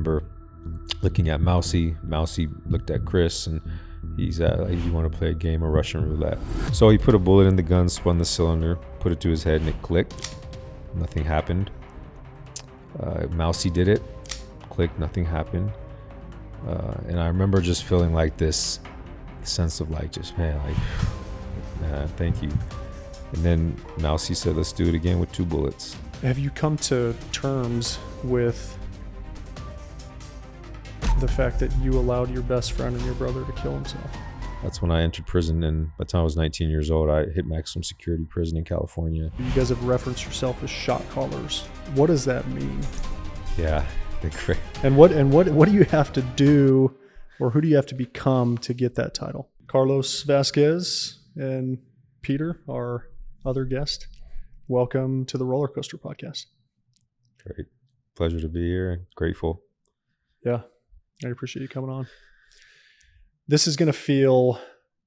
remember looking at Mousy. Mousy looked at Chris, and he's like, you want to play a game of Russian roulette? So he put a bullet in the gun, spun the cylinder, put it to his head, and it clicked. Nothing happened. Mousy did it. Clicked, nothing happened. And I remember just feeling like this sense of like, just, man, thank you. And then Mousy said, let's do it again with 2 bullets. Have you come to terms with the fact that you allowed your best friend and your brother to kill himself? That's when I entered prison, and by the time I was 19 years old, I hit maximum security prison in California. You guys have referenced yourself as shot callers. What does that mean? Yeah. And what do you have to do, or who do you have to become to get that title? Carlos Vasquez and Peter, our other guest. Welcome to the Roller Coaster Podcast. Great. Pleasure to be here and grateful. Yeah, I appreciate you coming on. This is going to feel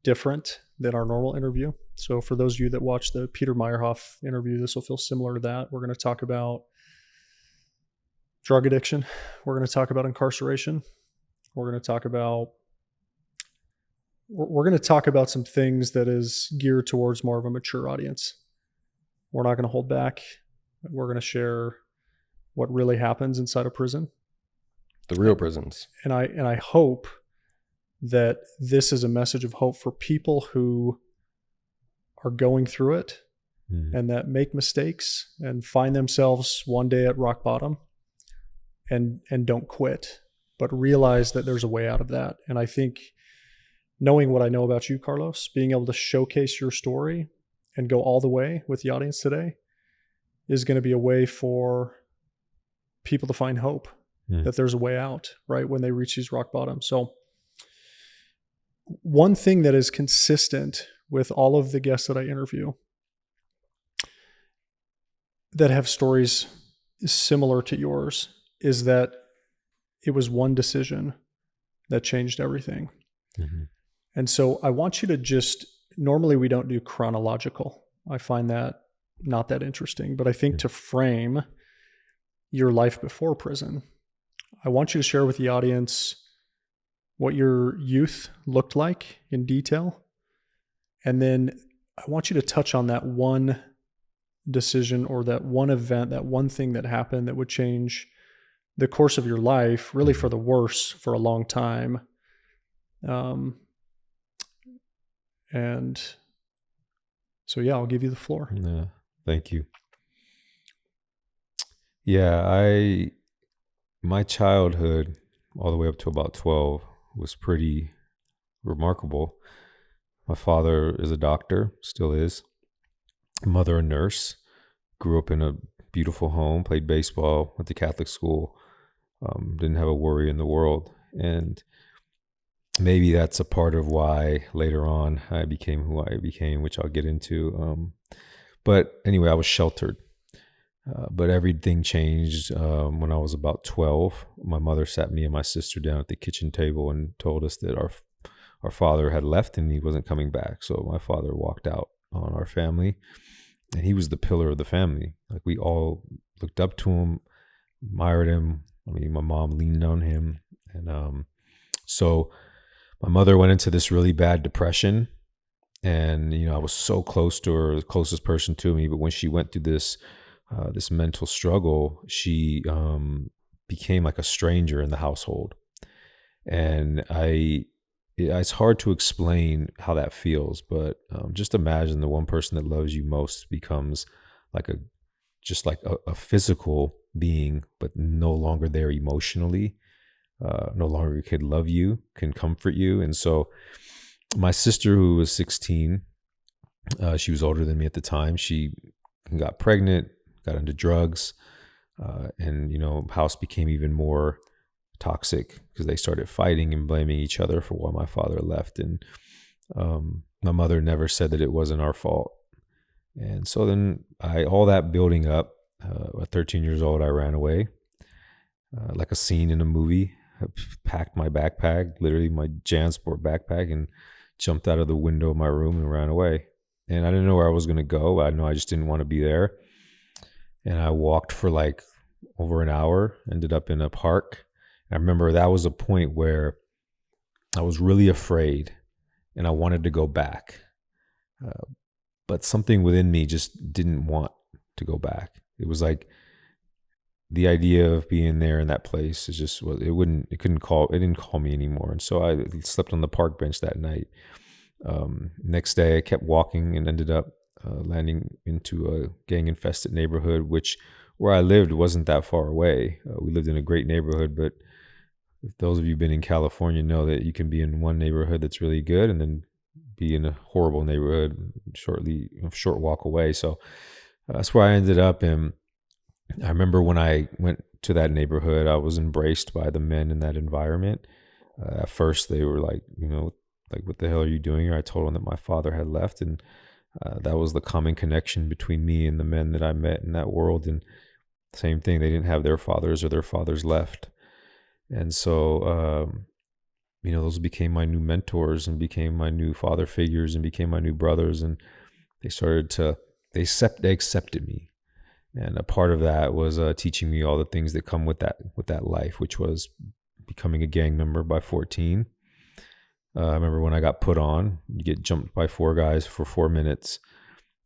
different than our normal interview. So for those of you that watched the Peter Meyerhoff interview, this will feel similar to that. We're going to talk about drug addiction. We're going to talk about incarceration. We're going to talk about some things that is geared towards more of a mature audience. We're not going to hold back. We're going to share what really happens inside a prison. The real prisons. And I hope that this is a message of hope for people who are going through it and that make mistakes and find themselves one day at rock bottom and don't quit, but realize that there's a way out of that. And I think knowing what I know about you, Carlos, being able to showcase your story and go all the way with the audience today is going to be a way for people to find hope, that there's a way out, right, when they reach these rock bottoms. So one thing that is consistent with all of the guests that I interview that have stories similar to yours is that it was one decision that changed everything. Mm-hmm. And so I want you to normally we don't do chronological. I find that not that interesting, but I think to frame your life before prison, I want you to share with the audience what your youth looked like in detail. And then I want you to touch on that one decision or that one event, that one thing that happened that would change the course of your life, really for the worse for a long time. And so, yeah, I'll give you the floor. Yeah, thank you. Yeah, my childhood all the way up to about 12 was pretty remarkable. My father is a doctor, still is. Mother a nurse. Grew up in a beautiful home, played baseball, went to Catholic school. Didn't have a worry in the world. And maybe that's a part of why later on I became who I became, which I'll get into. But anyway, I was sheltered. But everything changed when I was about 12. My mother sat me and my sister down at the kitchen table and told us that our father had left and he wasn't coming back. So my father walked out on our family, and he was the pillar of the family. Like, we all looked up to him, admired him. I mean, my mom leaned on him. And so my mother went into this really bad depression. And, I was so close to her, the closest person to me. But when she went through this mental struggle, she became like a stranger in the household. And it's hard to explain how that feels, but just imagine the one person that loves you most becomes like a physical being, but no longer there emotionally, no longer could love you, can comfort you. And so my sister, who was 16, she was older than me at the time, she got pregnant, got into drugs, and house became even more toxic because they started fighting and blaming each other for why my father left. And my mother never said that it wasn't our fault. And so then all that building up, at 13 years old, I ran away, like a scene in a movie. I packed my backpack, literally my JanSport backpack, and jumped out of the window of my room and ran away. And I didn't know where I was going to go. I know I just didn't want to be there. And I walked for like over an hour, ended up in a park. I remember that was a point where I was really afraid and I wanted to go back. But something within me just didn't want to go back. It was like the idea of being there in that place is just, well, it didn't call me anymore. And so I slept on the park bench that night. Next day I kept walking and ended up landing into a gang infested neighborhood, which where I lived wasn't that far away. We lived in a great neighborhood, but if those of you been in California know that you can be in one neighborhood that's really good and then be in a horrible neighborhood a short walk away. So that's where I ended up. And I remember when I went to that neighborhood, I was embraced by the men in that environment. At first they were like, like, what the hell are you doing here? I told them that my father had left, and that was the common connection between me and the men that I met in that world. And same thing, they didn't have their fathers or their fathers left. And so, those became my new mentors and became my new father figures and became my new brothers. And they accepted me. And a part of that was teaching me all the things that come with that life, which was becoming a gang member by 14. I remember when I got put on, you get jumped by 4 guys for 4 minutes.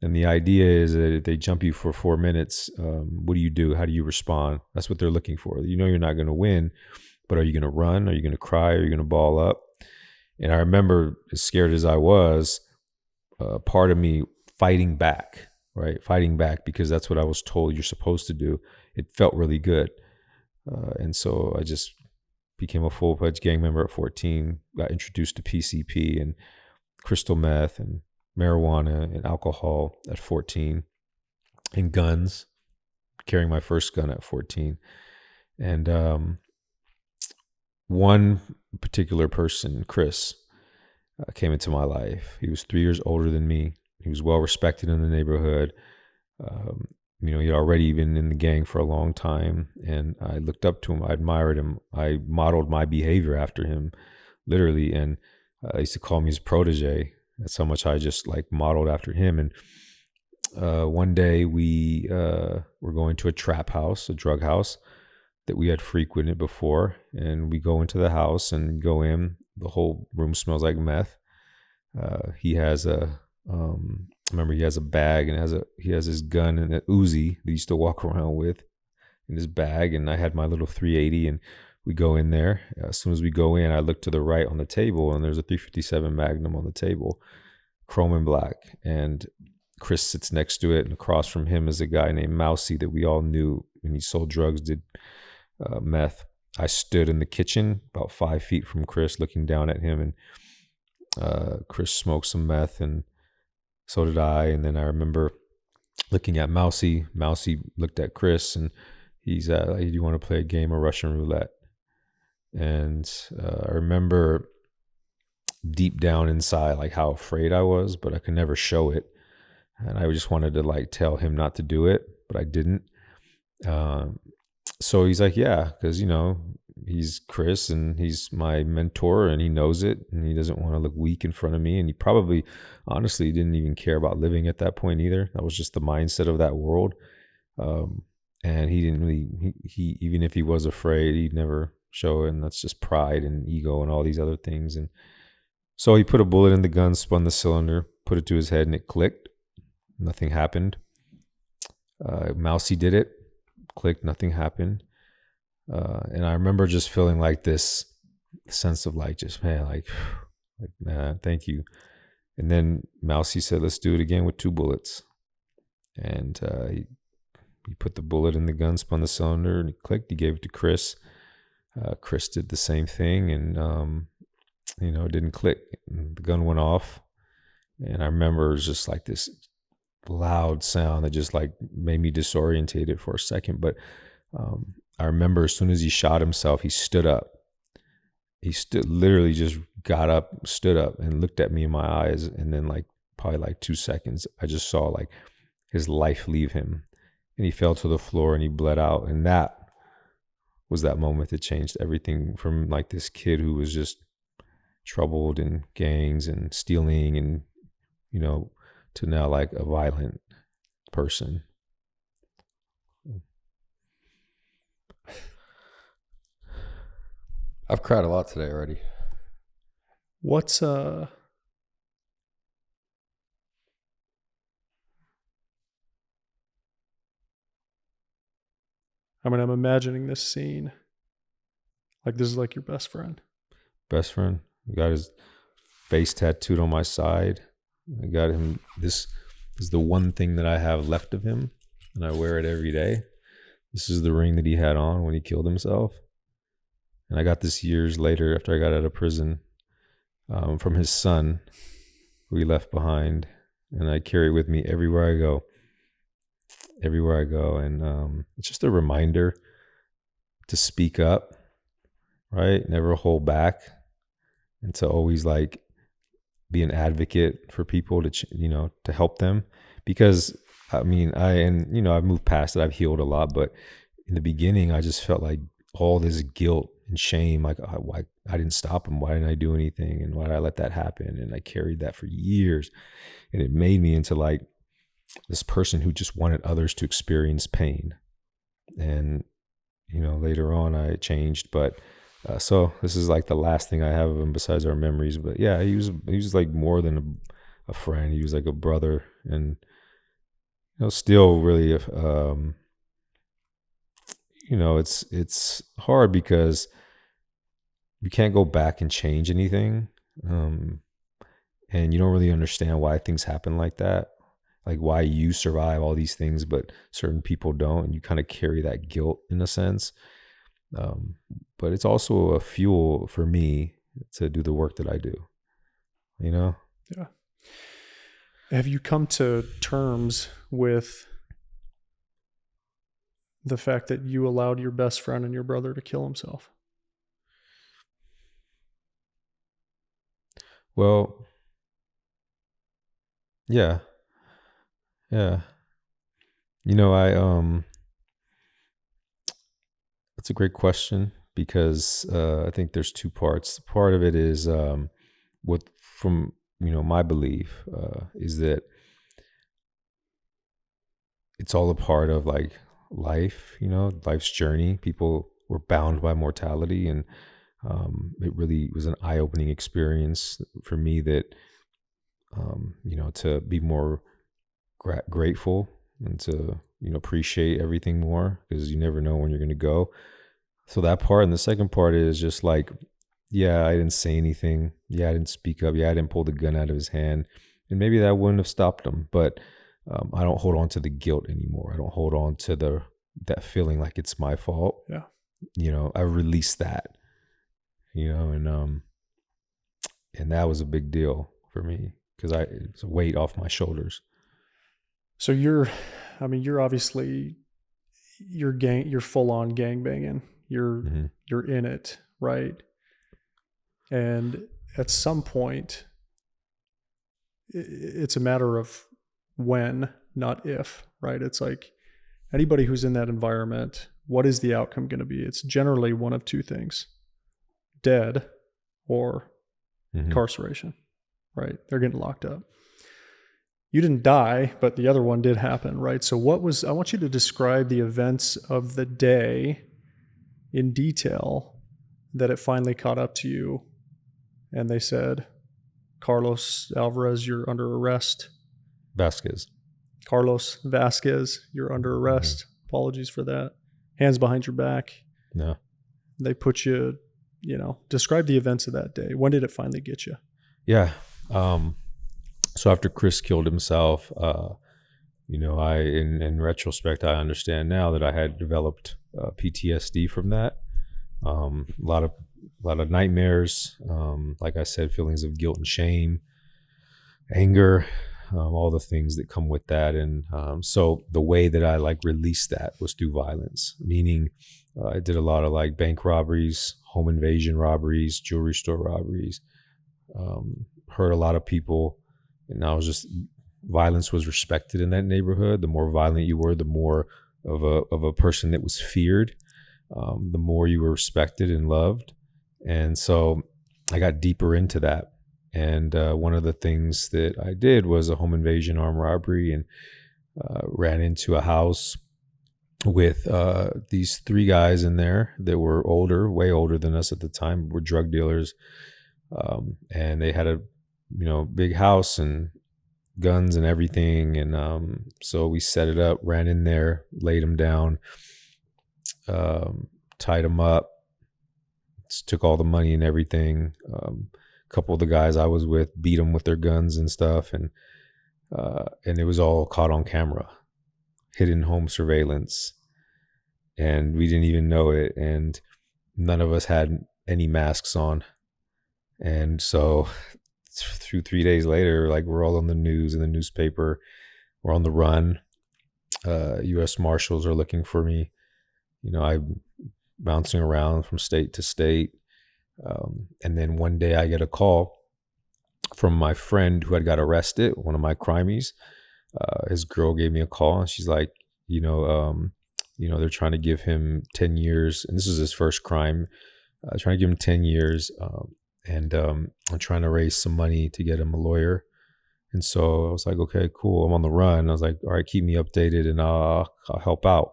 And the idea is that if they jump you for 4 minutes, what do? How do you respond? That's what they're looking for. You're not going to win, but are you going to run? Are you going to cry? Are you going to ball up? And I remember, as scared as I was, part of me fighting back, right? Fighting back because that's what I was told you're supposed to do. It felt really good. And so I just became a full-fledged gang member at 14, got introduced to PCP and crystal meth and marijuana and alcohol at 14, and guns, carrying my first gun at 14. And one particular person, Chris, came into my life. He was 3 years older than me. He was well respected in the neighborhood. He'd already been in the gang for a long time, and I looked up to him. I admired him. I modeled my behavior after him, literally. And I used to call me his protege. That's how much I just modeled after him. And one day we were going to a trap house, a drug house that we had frequented before. And we go into the house and go in. The whole room smells like meth. He has he has a bag and he has his gun and an Uzi that he used to walk around with in his bag. And I had my little 380, and we go in there. As soon as we go in, I look to the right on the table, and there's a 357 Magnum on the table, chrome and black. And Chris sits next to it, and across from him is a guy named Mousy that we all knew, and he sold drugs, did meth. I stood in the kitchen about 5 feet from Chris looking down at him, and Chris smoked some meth, and so did I. And then I remember looking at Mousy. Mousy looked at Chris, and he's like, "Do you want to play a game of Russian roulette?" And I remember deep down inside how afraid I was, but I could never show it. And I just wanted to tell him not to do it, but I didn't. So he's like, "Yeah," because he's Chris and he's my mentor and he knows it, and he doesn't want to look weak in front of me. And he probably honestly didn't even care about living at that point either. That was just the mindset of that world. And he didn't really, he even if he was afraid, he'd never show it. And that's just pride and ego and all these other things. And so he put a bullet in the gun, spun the cylinder, put it to his head, and it clicked. Nothing happened. Mousy did it, clicked, nothing happened. And I remember just feeling this sense of man, thank you. And then Mousy said, "Let's do it again with 2 bullets." And he put the bullet in the gun, spun the cylinder, and it clicked. He gave it to Chris. Chris did the same thing, and it didn't click. The gun went off, and I remember it was just this loud sound that just made me disorientated for a second. But I remember as soon as he shot himself, he stood up. He literally just got up, stood up, and looked at me in my eyes. And then probably 2 seconds, I just saw his life leave him, and he fell to the floor and he bled out. And that was that moment that changed everything from this kid who was just troubled in gangs and stealing and, to now a violent person. I've cried a lot today already. What's I'm imagining this scene. Like this is like your best friend. Best friend. Got his face tattooed on my side. I got him. This is the one thing that I have left of him, and I wear it every day. This is the ring that he had on when he killed himself. And I got this years later after I got out of prison from his son, who he left behind. And I carry it with me everywhere I go. Everywhere I go. And it's just a reminder to speak up, right? Never hold back. And to always like be an advocate for people to, to help them. Because I mean, I've moved past it. I've healed a lot. But in the beginning, I just felt like all this guilt and shame, like why I didn't stop him. Why didn't I do anything? And why did I let that happen? And I carried that for years. And it made me into like this person who just wanted others to experience pain. And, later on I changed, but so this is like the last thing I have of him besides our memories. But yeah, he was like more than a friend. He was like a brother, and still really, it's hard because you can't go back and change anything, and you don't really understand why things happen like that, like why you survive all these things, but certain people don't, and you kind of carry that guilt in a sense. But it's also a fuel for me to do the work that I do, Yeah. Have you come to terms with the fact that you allowed your best friend and your brother to kill himself? Well, yeah. That's a great question because I think there's two parts. Part of it is from my belief is that it's all a part of like life, life's journey. People were bound by mortality, and it really was an eye-opening experience for me that to be more grateful and to appreciate everything more, because you never know when you're going to go. So that part. And the second part is just like, yeah, I didn't say anything, yeah, I didn't speak up, yeah, I didn't pull the gun out of his hand, and maybe that wouldn't have stopped him. But I don't hold on to the guilt anymore. I don't hold on to that feeling like it's my fault. Yeah. I released that, and that was a big deal for me because it's a weight off my shoulders. So you're obviously you're full on gangbanging. You're in it, right? And at some point, it's a matter of when, not if, right? It's like anybody who's in that environment, what is the outcome going to be? It's generally one of two things: dead or incarceration, right? They're getting locked up. You didn't die, but the other one did happen, right? So I want you to describe the events of the day in detail that it finally caught up to you and they said, Carlos Alvarez, you're under arrest. Carlos Vasquez, you're under arrest. Apologies for that. Hands behind your back. No. They put you, describe the events of that day. When did it finally get you? Yeah. So after Chris killed himself, I, in retrospect, I understand now that I had developed PTSD from that. A lot of nightmares. Like I said, feelings of guilt and shame, anger, all the things that come with that. And so the way that I released that was through violence, meaning I did a lot of bank robberies, home invasion robberies, jewelry store robberies, hurt a lot of people. And violence was respected in that neighborhood. The more violent you were, the more of a person that was feared, the more you were respected and loved. And so I got deeper into that. And one of the things that I did was a home invasion armed robbery, and ran into a house with these three guys in there that were older, way older than us at the time, were drug dealers, and they had a big house and guns and everything. And so we set it up, ran in there, laid them down, tied them up, took all the money and everything. A couple of the guys I was with beat them with their guns and stuff, and it was all caught on camera, hidden home surveillance, and we didn't even know it, and none of us had any masks on. And so through 3 days later, like, we're all on the news, in the newspaper, we're on the run. U.S. Marshals are looking for me. I'm bouncing around from state to state. And then one day I get a call from my friend who had got arrested, one of my crimies. His girl gave me a call, and she's like, they're trying to give him 10 years. And this is his first crime. Trying to give him 10 years. And I'm trying to raise some money to get him a lawyer. And so I was like, okay, cool. I'm on the run. I was like, all right, keep me updated and I'll help out.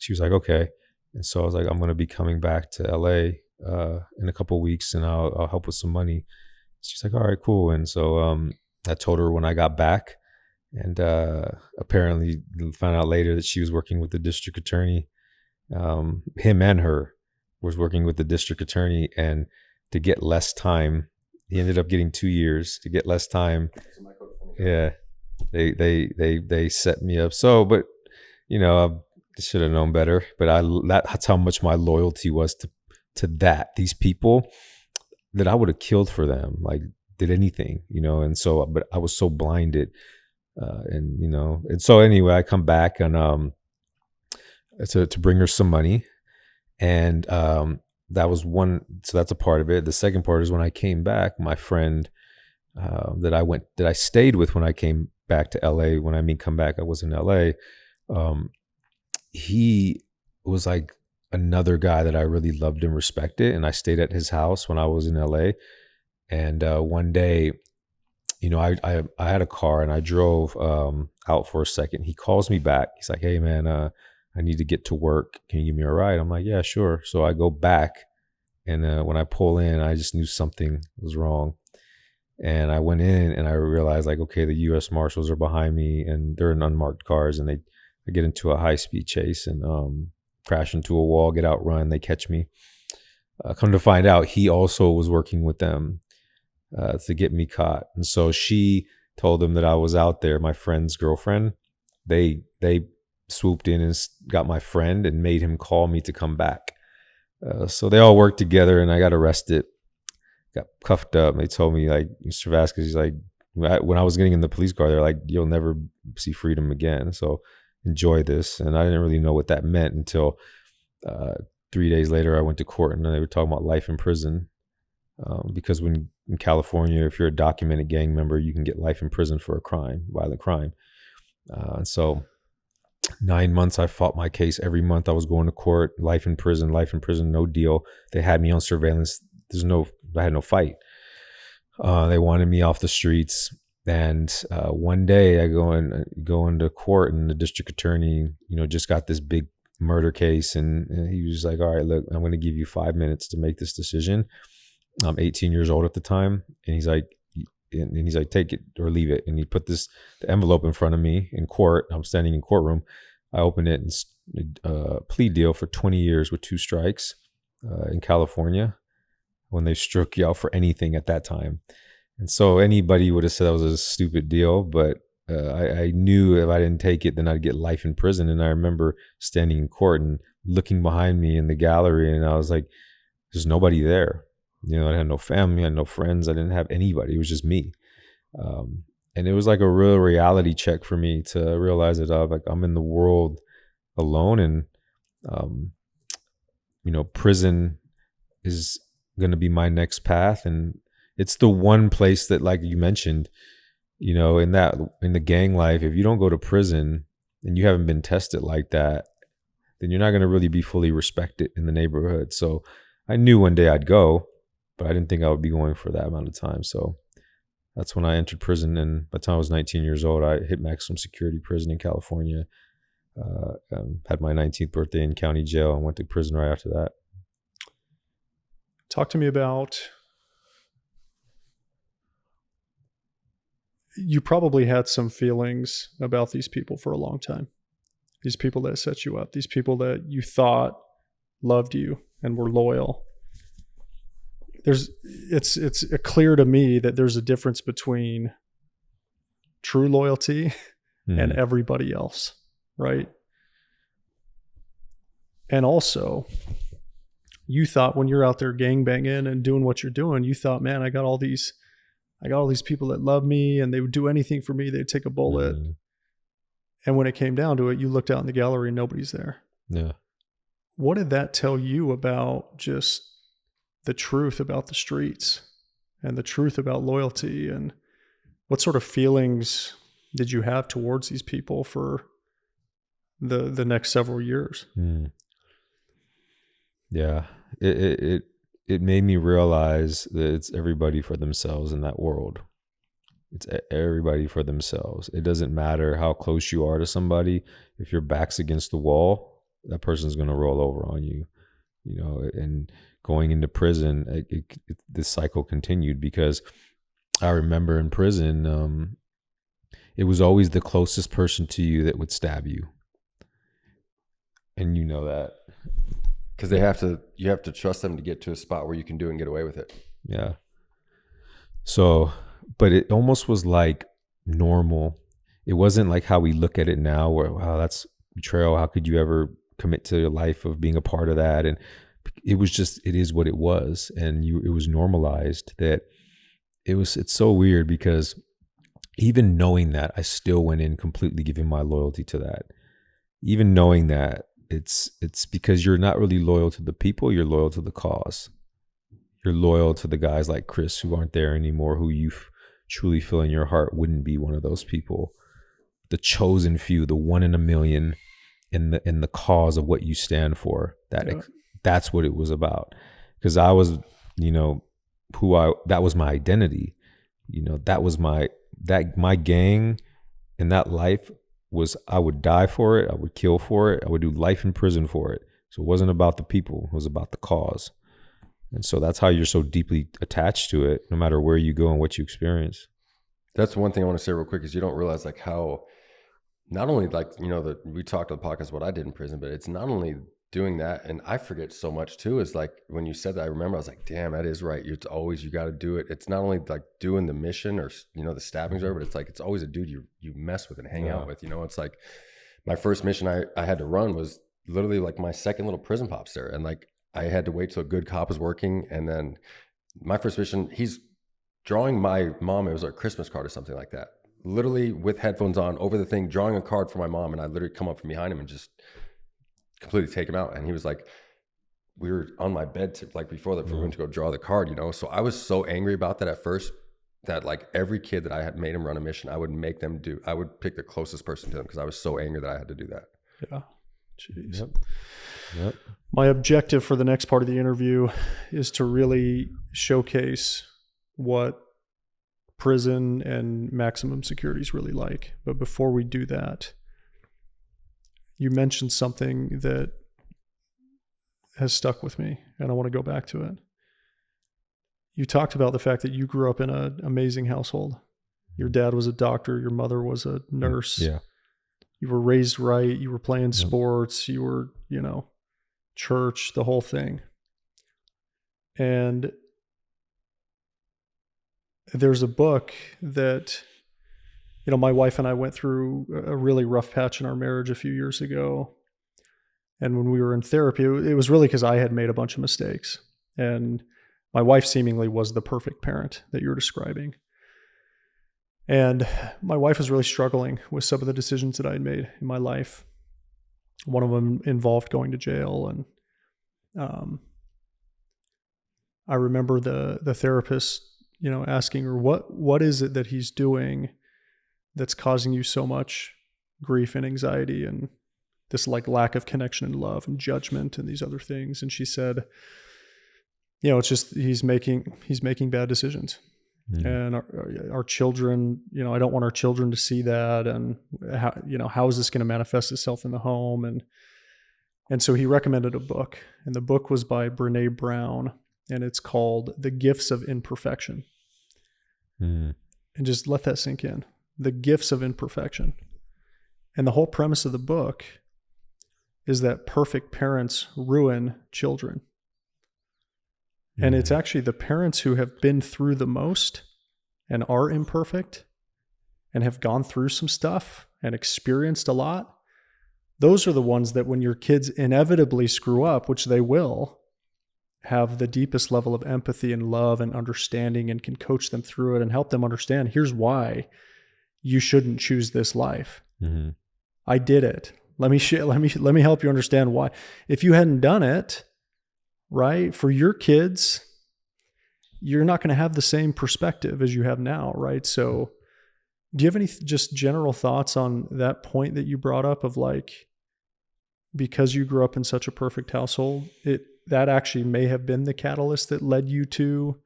She was like, okay. And so I was like, I'm going to be coming back to LA in a couple of weeks, and I'll help with some money. She's like, all right, cool. And so I told her when I got back, and apparently found out later that she was working with the district attorney. Him and her was working with the district attorney, and to get less time, he ended up getting 2 years. To get less time, yeah, they set me up. So, but I should have known better. But that's how much my loyalty was to these people, that I would have killed for them, like did anything, And so, but I was so blinded, and so anyway, I come back and to bring her some money, and that was one. So that's a part of it. The second part is when I came back, my friend that I stayed with when I came back to LA. When I mean come back, I was in LA. He was like another guy that I really loved and respected, and I stayed at his house when I was in LA. And one day, I had a car and I drove out for a second. He calls me back. He's like, "Hey man, I need to get to work. Can you give me a ride?" I'm like, "Yeah, sure." So I go back, and when I pull in, I just knew something was wrong. And I went in and I realized, like, okay, the U.S. Marshals are behind me, and they're in unmarked cars, and I get into a high-speed chase and crash into a wall, get outrun. They catch me. Come to find out, he also was working with them to get me caught. And so she told them that I was out there. My friend's girlfriend, they swooped in and got my friend and made him call me to come back. So they all worked together, and I got arrested, got cuffed up. They told me, like, Mr. Vasquez, he's like, when I was getting in the police car, they're like, "You'll never see freedom again. So enjoy this." And I didn't really know what that meant until 3 days later, I went to court, and they were talking about life in prison. Because when in California, if you're a documented gang member, you can get life in prison for a crime, violent crime. So 9 months, I fought my case. Every month I was going to court, life in prison, no deal. They had me on surveillance. I had no fight. They wanted me off the streets. And one day I go into court, and the district attorney, just got this big murder case. And he was like, "All right, look, I'm going to give you 5 minutes to make this decision." I'm 18 years old at the time. And he's like, "Take it or leave it." And he put the envelope in front of me in court. I'm standing in courtroom. I opened it, and plea deal for 20 years with 2 strikes in California, when they struck you out for anything at that time. And so anybody would have said that was a stupid deal, but I knew if I didn't take it, then I'd get life in prison. And I remember standing in court and looking behind me in the gallery, and I was like, there's nobody there. I had no family, I had no friends, I didn't have anybody. It was just me. And it was like a real reality check for me to realize that I'm in the world alone, and prison is going to be my next path. And it's the one place that, like you mentioned, in the gang life, if you don't go to prison and you haven't been tested like that, then you're not going to really be fully respected in the neighborhood. So I knew one day I'd go, but I didn't think I would be going for that amount of time. So that's when I entered prison. And by the time I was 19 years old, I hit maximum security prison in California. Had my 19th birthday in county jail and went to prison right after that. Talk to me about, you probably had some feelings about these people for a long time. These people that set you up, these people that you thought loved you and were loyal. It's clear to me that there's a difference between true loyalty and everybody else, right? And also, you thought when you're out there gangbanging and doing what you're doing, you thought, man, I got all these people that love me and they would do anything for me. They'd take a bullet. And when it came down to it, you looked out in the gallery and nobody's there. Yeah. What did that tell you about just the truth about the streets and the truth about loyalty? And what sort of feelings did you have towards these people for the next several years? Yeah. It made me realize that it's everybody for themselves in that world. It's everybody for themselves. It doesn't matter how close you are to somebody. If your back's against the wall, that person's going to roll over on you, you know. And going into prison, this cycle continued, because I remember in prison, it was always the closest person to you that would stab you. And you know that. Because you have to trust them to get to a spot where you can do it and get away with it. Yeah. So, but it almost was like normal. It wasn't like how we look at it now, where, wow, that's betrayal. How could you ever commit to your life of being a part of that? And it was just, it is what it was. And it was normalized that it's so weird, because even knowing that, I still went in completely giving my loyalty to that. Even knowing that, it's because you're not really loyal to the people, you're loyal to the cause. You're loyal to the guys like Chris who aren't there anymore, who you truly feel in your heart wouldn't be one of those people. The chosen few, the 1 in a million, in the cause of what you stand for. That's what it was about. Because I was, you know, that was my identity. You know, that was my gang and that life was, I would die for it. I would kill for it. I would do life in prison for it. So it wasn't about the people. It was about the cause. And so that's how you're so deeply attached to it, no matter where you go and what you experience. That's one thing I want to say real quick, is you don't realize like how, not only like, you know, we talked on the podcast what I did in prison, but it's not only doing that, and I forget so much too, is like when you said that, I remember I was like, damn, that is right. It's always, you got to do it. It's not only like doing the mission or, you know, the stabbings or, but it's like, it's always a dude you mess with and hang out with, you know. It's like my first mission I had to run was literally like my second little prison pops there. And like, I had to wait till a good cop was working. And then my first mission, he's drawing my mom, it was a Christmas card or something like that, literally with headphones on over the thing, drawing a card for my mom. And I literally come up from behind him and just completely take him out. And he was like, we were on my bed like before that, we went to go draw the card, you know? So I was so angry about that at first, that like every kid that I had made him run a mission, I would make them I would pick the closest person to them, because I was so angry that I had to do that. Yeah. Jeez. Yep. My objective for the next part of the interview is to really showcase what prison and maximum security is really like. But before we do that, you mentioned something that has stuck with me, and I want to go back to it. You talked about the fact that you grew up in an amazing household. Your dad was a doctor. Your mother was a nurse. Yeah. You were raised right. You were playing sports. You were, you know, church, the whole thing. And there's a book that, you know, my wife and I went through a really rough patch in our marriage a few years ago. And when we were in therapy, it was really because I had made a bunch of mistakes. And my wife seemingly was the perfect parent that you're describing. And my wife was really struggling with some of the decisions that I had made in my life. One of them involved going to jail. And I remember the therapist, you know, asking her, what is it that he's doing that's causing you so much grief and anxiety and this like lack of connection and love and judgment and these other things? And she said, you know, it's just he's making bad decisions. And our children, I don't want our children to see that. And how is this going to manifest itself in the home? And so he recommended a book, and the book was by Brené Brown, and it's called The Gifts of Imperfection. And just let that sink in. The Gifts of Imperfection. And the whole premise of the book is that perfect parents ruin children. And it's actually the parents who have been through the most and are imperfect and have gone through some stuff and experienced a lot. Those are the ones that when your kids inevitably screw up, which they will, have the deepest level of empathy and love and understanding and can coach them through it and help them understand, here's why you shouldn't choose this life. Mm-hmm. I did it. Let me help you understand why. If you hadn't done it, right, for your kids, you're not going to have the same perspective as you have now, right? So do you have any just general thoughts on that point that you brought up of like, because you grew up in such a perfect household, that actually may have been the catalyst that led you to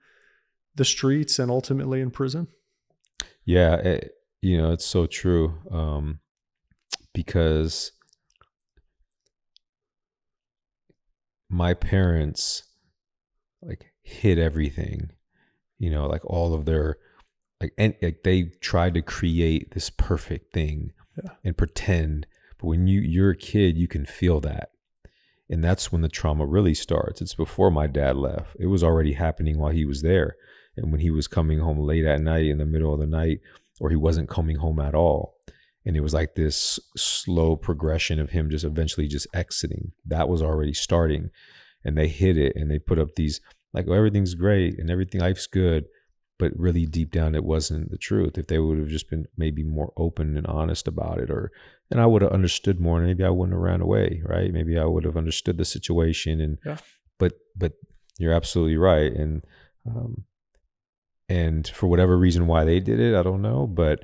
the streets and ultimately in prison? Yeah, it's so true. Because my parents like hid everything, like all of their and they tried to create this perfect thing and pretend. But when you're a kid, you can feel that. And that's when the trauma really starts. It's before my dad left. It was already happening while he was there. And when he was coming home late at night, in the middle of the night, or he wasn't coming home at all. And it was like this slow progression of him just eventually just exiting. That was already starting. And they hid it, and they put up these like, oh, everything's great and everything, life's good. But really deep down, it wasn't the truth. If they would have just been maybe more open and honest about it, and I would have understood more, and maybe I wouldn't have ran away, right? Maybe I would have understood the situation. But you're absolutely right. And for whatever reason why they did it, I don't know, but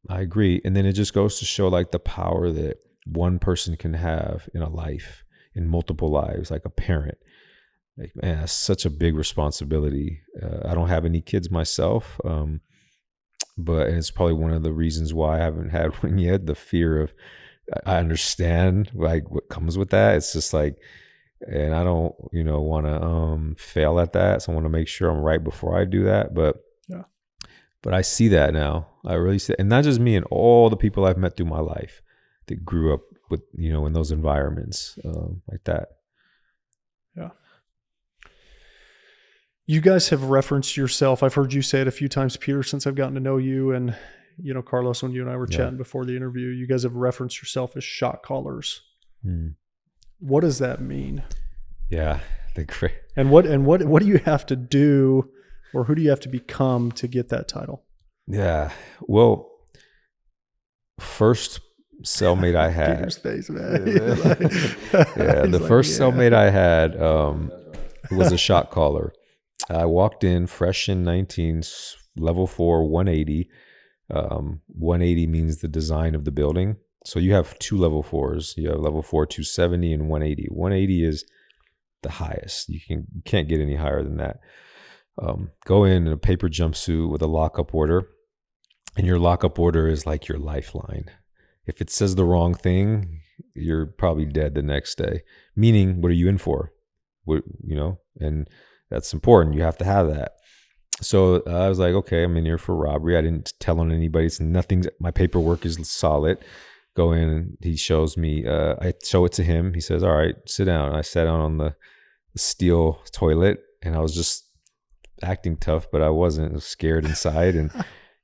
I agree. And then it just goes to show like the power that one person can have in a life, in multiple lives, like a parent. Like, man, that's such a big responsibility. I don't have any kids myself, but it's probably one of the reasons why I haven't had one yet. The fear of, I understand like what comes with that. It's just like, and I don't, want to fail at that. So I want to make sure I'm right before I do that. But I see that now. I really see it. And not just me, and all the people I've met through my life that grew up with, in those environments like that. Yeah. You guys have referenced yourself. I've heard you say it a few times, Peter, since I've gotten to know you. And, Carlos, when you and I were chatting before the interview, you guys have referenced yourself as shot callers. What does that mean? Yeah. And what do you have to do, or who do you have to become to get that title? Yeah. Well, first cellmate I had. Peter's face, man. The first cellmate I had was a shot caller. I walked in fresh in 19, level 4, 180. 180 means the design of the building. So you have two level 4s. You have level 4, 270, and 180. 180 is the highest. You can't get any higher than that. Go in a paper jumpsuit with a lockup order, and your lockup order is like your lifeline. If it says the wrong thing, you're probably dead the next day. Meaning, what are you in for? And that's important. You have to have that. So I was like, okay, I'm in here for robbery. I didn't tell on anybody. It's nothing. My paperwork is solid. Go in, and he shows me. I show it to him. He says, all right, sit down. I sat down on the steel toilet, and I was just acting tough, but I wasn't. I was scared inside. And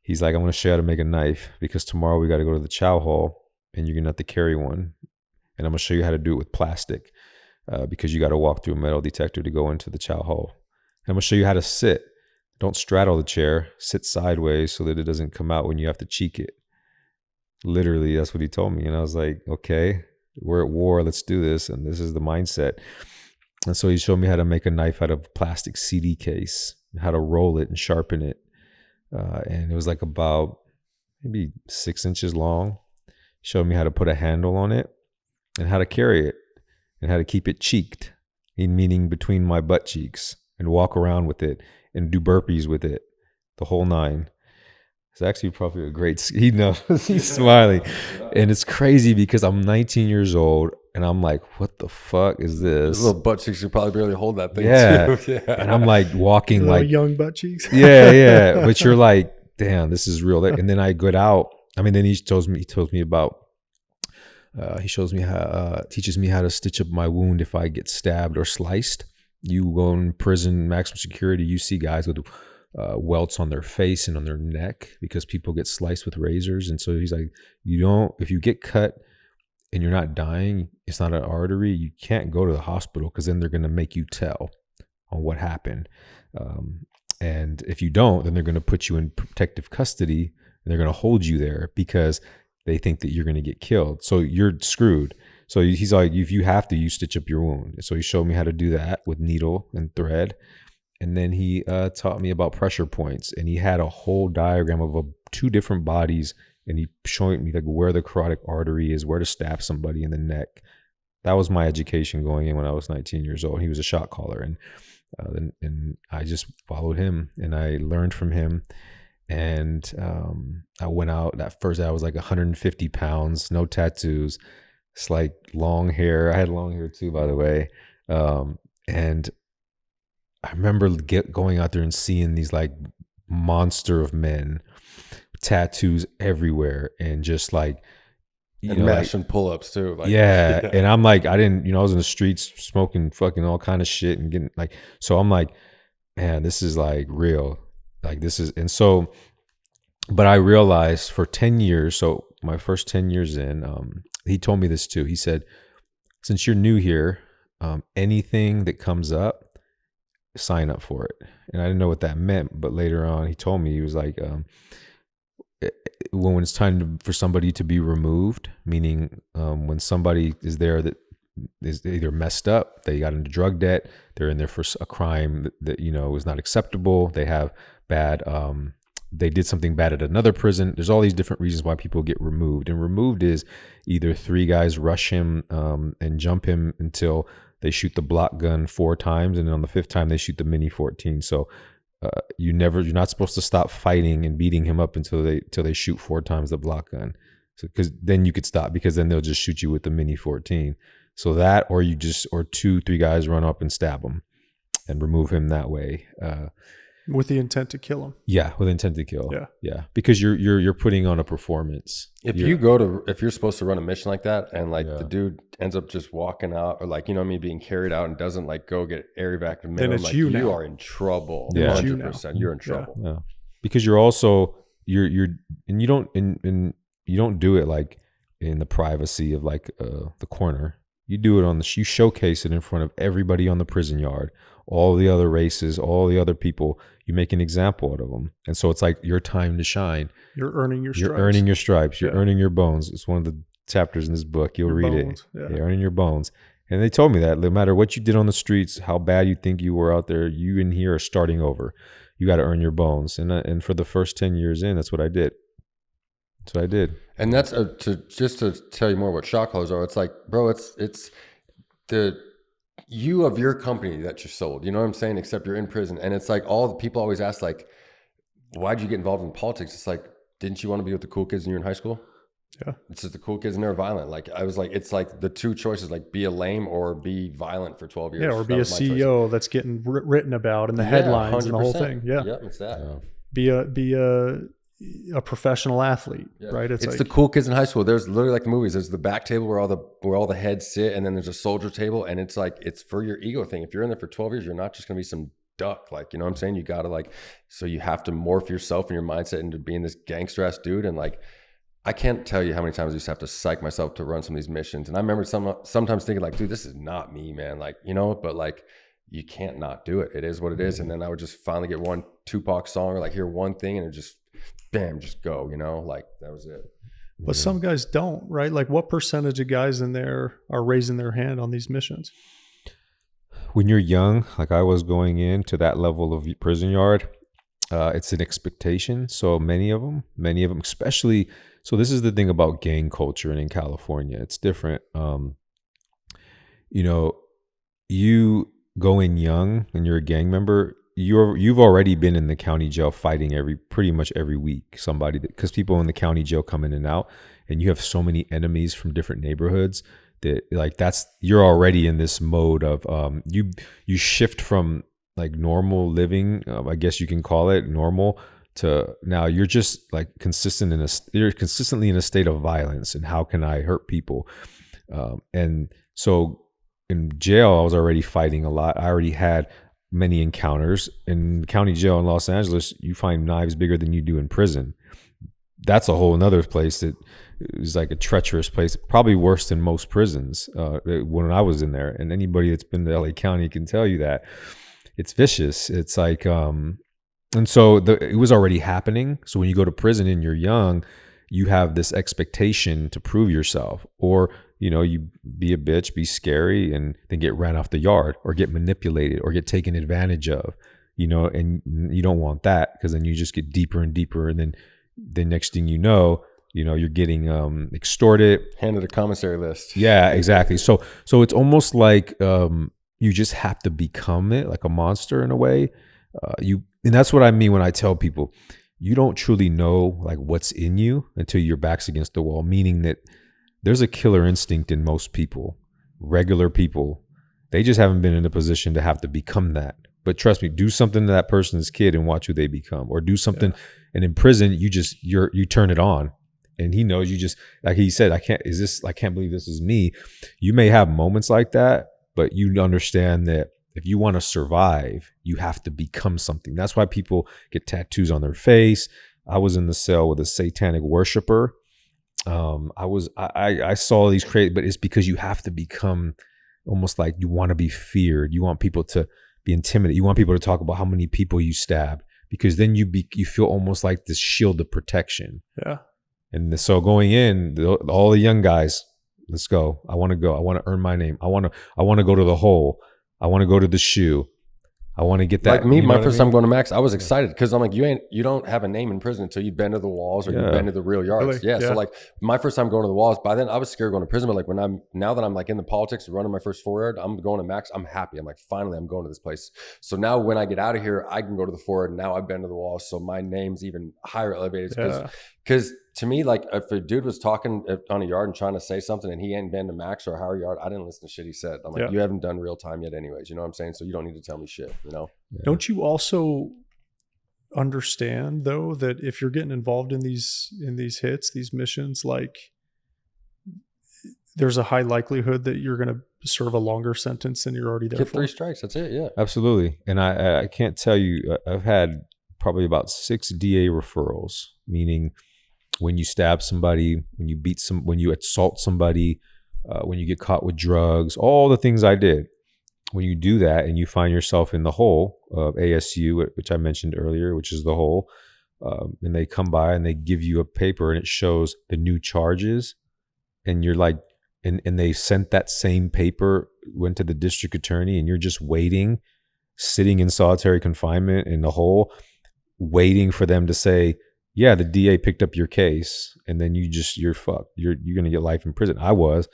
he's like, I'm going to show you how to make a knife, because tomorrow we got to go to the chow hall, and you're going to have to carry one. And I'm going to show you how to do it with plastic, because you got to walk through a metal detector to go into the chow hall. And I'm going to show you how to sit. Don't straddle the chair. Sit sideways so that it doesn't come out when you have to cheek it. Literally, that's what he told me. And I was like, okay, we're at war. Let's do this. And this is the mindset. And so he showed me how to make a knife out of plastic CD case, how to roll it and sharpen it. And it was like about maybe 6 inches long. Showed me how to put a handle on it and how to carry it and how to keep it cheeked, meaning between my butt cheeks, and walk around with it and do burpees with it. the whole nine. It's actually probably a great, he knows, he's smiling. And it's crazy because I'm 19 years old and I'm like, what the fuck is this? Those little butt cheeks could probably barely hold that thing Yeah. too. Yeah. And I'm like walking Little like, young butt cheeks. yeah. But you're like, damn, this is real. And then I get out. I mean, then he tells me about, he shows me how, teaches me how to stitch up my wound if I get stabbed or sliced. You go in prison, maximum security, you see guys with welts on their face and on their neck because people get sliced with razors. And so he's like, if you get cut and you're not dying, it's not an artery, you can't go to the hospital because then they're going to make you tell on what happened. And if you don't, then they're going to put you in protective custody and they're going to hold you there because they think that you're going to get killed. So you're screwed. So he's like, if you have to, you stitch up your wound. So he showed me how to do that with needle and thread. And then he taught me about pressure points, and he had a whole diagram of 2 different bodies, and he showed me like where the carotid artery is, where to stab somebody in the neck. That was my education going in when I was 19 years old. He was a shot caller, and I just followed him, and I learned from him. And I went out that first day. I was like 150 pounds, no tattoos. It's like long hair. I had long hair too, by the way. And I remember going out there and seeing these like monster of men, tattoos everywhere, and just like, and mashing pull-ups too. Like, yeah. And I'm like, I was in the streets smoking fucking all kind of shit and getting like, so I'm like, man, this is like real. Like this is, and so, but I realized for 10 years, so my first 10 years in, he told me this too. He said, since you're new here, anything that comes up, sign up for it. And I didn't know what that meant, but later on he told me, he was like, when it's time for somebody to be removed, meaning when somebody is there that is either messed up, they got into drug debt, they're in there for a crime that is not acceptable, they have bad, they did something bad at another prison. There's all these different reasons why people get removed. And removed is either 3 guys rush him and jump him until they shoot the block gun 4 times, and then on the 5th time they shoot the Mini 14. So you're not supposed to stop fighting and beating him up until they shoot 4 times the block gun. So because then you could stop, because then they'll just shoot you with the Mini 14. So that, or 2-3 guys run up and stab him and remove him that way. With the intent to kill him. Yeah, with intent to kill. Yeah. Because you're putting on a performance. If you're supposed to run a mission like that, and like the dude ends up just walking out, or like, being carried out and doesn't like go get air evac, then it's like, you are in trouble. Yeah. 100%. You're in trouble. Yeah. Because you're also you don't do it like in the privacy of like the corner. You do it you showcase it in front of everybody on the prison yard, all the other races, all the other people. You make an example out of them. And so it's like your time to shine. You're earning your stripes. You're earning your stripes. You're earning your bones. It's one of the chapters in this book. You'll read it. Yeah. You're earning your bones. And they told me that no matter what you did on the streets, how bad you think you were out there, you in here are starting over. You got to earn your bones. And for the first 10 years in, that's what I did. That's what I did. And that's to tell you more what shot callers are. It's like, bro, it's the you of your company that you sold. You know what I'm saying? Except you're in prison. And it's like, all the people always ask, like, why'd you get involved in politics? It's like, didn't you want to be with the cool kids when you were in high school? Yeah. It's just the cool kids and they're violent. Like, I was like, it's like the 2 choices, like be a lame or be violent for 12 years. Yeah, or be a CEO that's getting written about in the headlines 100%. And the whole thing. Yeah. Yep, it's that. Yeah. Be a professional athlete, right? It's like the cool kids in high school. There's literally like the movies. There's the back table where all the heads sit, and then there's a soldier table, and it's like, it's for your ego thing. If you're in there for 12 years, you're not just gonna be some duck. Like, you know what I'm saying? You gotta so you have to morph yourself and your mindset into being this gangster ass dude. And like, I can't tell you how many times I used to have to psych myself to run some of these missions. And I remember sometimes thinking like, dude, this is not me, man. Like, but like, you can't not do it. It is what it is. And then I would just finally get one Tupac song or like hear one thing, and it just, bam, just go, like that was it. But some guys don't, right? Like, what percentage of guys in there are raising their hand on these missions? When you're young, like I was going into that level of prison yard, it's an expectation. So many of them, especially, so this is the thing about gang culture, and in California, it's different. You go in young and you're a gang member, you've already been in the county jail fighting pretty much every week somebody, because people in the county jail come in and out, and you have so many enemies from different neighborhoods that like you're already in this mode of you shift from like normal living, I guess you can call it normal, to now you're just like you're consistently in a state of violence, and how can I hurt people? And so in jail, I was already fighting a lot. I already had many encounters. In county jail in Los Angeles, you find knives bigger than you do in prison. That's a whole nother place that is like a treacherous place, probably worse than most prisons when I was in there. And anybody that's been to LA County can tell you that it's vicious. It's like, and so it was already happening. So when you go to prison and you're young, you have this expectation to prove yourself, or, you know, you be a bitch, be scary, and then get ran off the yard, or get manipulated, or get taken advantage of, you know, and you don't want that, because then you just get deeper and deeper. And then the next thing you know, you're getting extorted. Handed a commissary list. Yeah, exactly. So it's almost like you just have to become it, like a monster in a way. And that's what I mean when I tell people, you don't truly know like what's in you until your back's against the wall, meaning that there's a killer instinct in most people, regular people. They just haven't been in a position to have to become that. But trust me, do something to that person's kid and watch who they become, or do something. Yeah. And in prison, you turn it on, and he knows you just, like he said, I can't believe this is me. You may have moments like that, but you understand that if you want to survive, you have to become something. That's why people get tattoos on their face. I was in the cell with a satanic worshiper. I saw these crazy, but it's because you have to become almost like you want to be feared. You want people to be intimidated. You want people to talk about how many people you stabbed, because then you feel almost like this shield of protection. Yeah. And so going in, all the young guys, let's go. I want to go. I want to earn my name. I want to go to the hole. I want to go to the shoe. I want to get that. Like me, my first time going to Max, I was excited because I'm like, you don't have a name in prison until you've been to the walls or you've been to the real yards. Really? Yeah. So like my first time going to the walls, by then I was scared going to prison. But like now that I'm like in the politics, running my first 4-yard, I'm going to Max. I'm happy. I'm like, finally, I'm going to this place. So now when I get out of here, I can go to the 4-yard. Now I've been to the walls. So my name's even higher elevated because to me, like if a dude was talking on a yard and trying to say something and he hadn't been to Max or a higher yard, I didn't listen to shit he said. I'm like, you haven't done real time yet anyways. You know what I'm saying? So you don't need to tell me shit, you know? Yeah. Don't you also understand though, that if you're getting involved in these hits, these missions, like there's a high likelihood that you're going to serve a longer sentence than you're already there for? 3 for? strikes. That's it. Yeah, absolutely. And I can't tell you, I've had probably about 6 DA referrals, meaning when you stab somebody, when you assault somebody, when you get caught with drugs, all the things I did. When you do that and you find yourself in the hole of ASU, which I mentioned earlier, which is the hole, and they come by and they give you a paper and it shows the new charges, and you're like, and they sent that same paper, went to the district attorney, and you're just waiting, sitting in solitary confinement in the hole, waiting for them to say, yeah, the DA picked up your case, and then you're fucked. You're going to get life in prison. I was.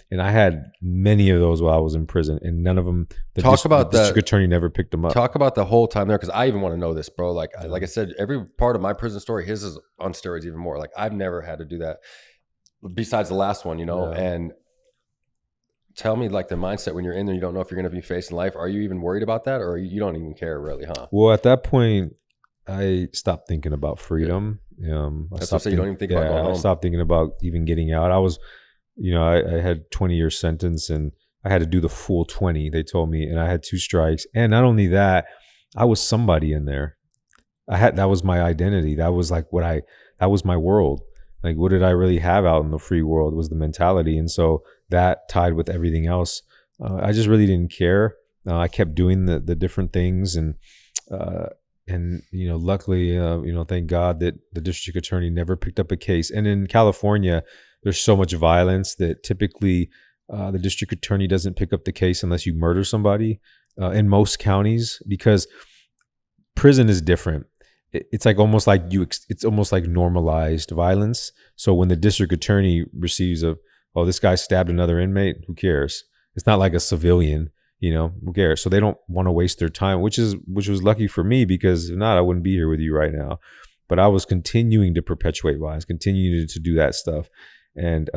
And I had many of those while I was in prison, and none of them, the district attorney never picked them up. Talk about the whole time there, because I even want to know this, bro. Like I said, every part of my prison story, his is on steroids even more. Like I've never had to do that besides the last one, you know? Yeah. And tell me like the mindset when you're in there, you don't know if you're going to be facing life. Are you even worried about that, or you don't even care really, huh? Well, at that point, I stopped thinking about freedom. That's what I say, you don't even think about going home. I stopped thinking about even getting out. I was, I had 20-year sentence, and I had to do the full 20, they told me, and I had 2 strikes. And not only that, I was somebody in there. That was my identity. That was like that was my world. Like, what did I really have out in the free world was the mentality. And so that tied with everything else. I just really didn't care. I kept doing the different things, and luckily, thank God that the district attorney never picked up a case. And in California, there's so much violence that typically the district attorney doesn't pick up the case unless you murder somebody in most counties, because prison is different. It's like almost like it's almost like normalized violence. So when the district attorney receives this guy stabbed another inmate, who cares? It's not like a civilian. who cares? So they don't want to waste their time, which was lucky for me, because if not, I wouldn't be here with you right now. But I was continuing to perpetuate violence, continuing to do that stuff, and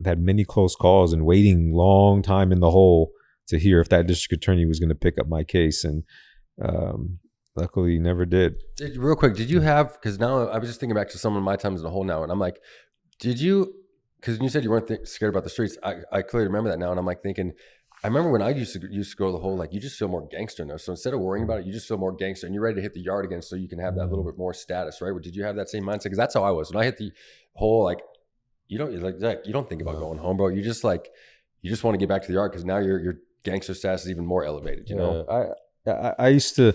had many close calls and waiting long time in the hole to hear if that district attorney was going to pick up my case. And luckily never did. Real quick, did you have, because now I was just thinking back to some of my times in the hole now, and I'm like, did you, because you said you weren't scared about the streets, I clearly remember that now, and I'm like thinking, I remember when I used to go to the hole, like you just feel more gangster now. So instead of worrying about it, you just feel more gangster, and you're ready to hit the yard again, so you can have that little bit more status, right? Did you have that same mindset? Because that's how I was when I hit the hole. Like you don't think about going home, bro. You just want to get back to the yard, because now your gangster status is even more elevated. You know, I used to,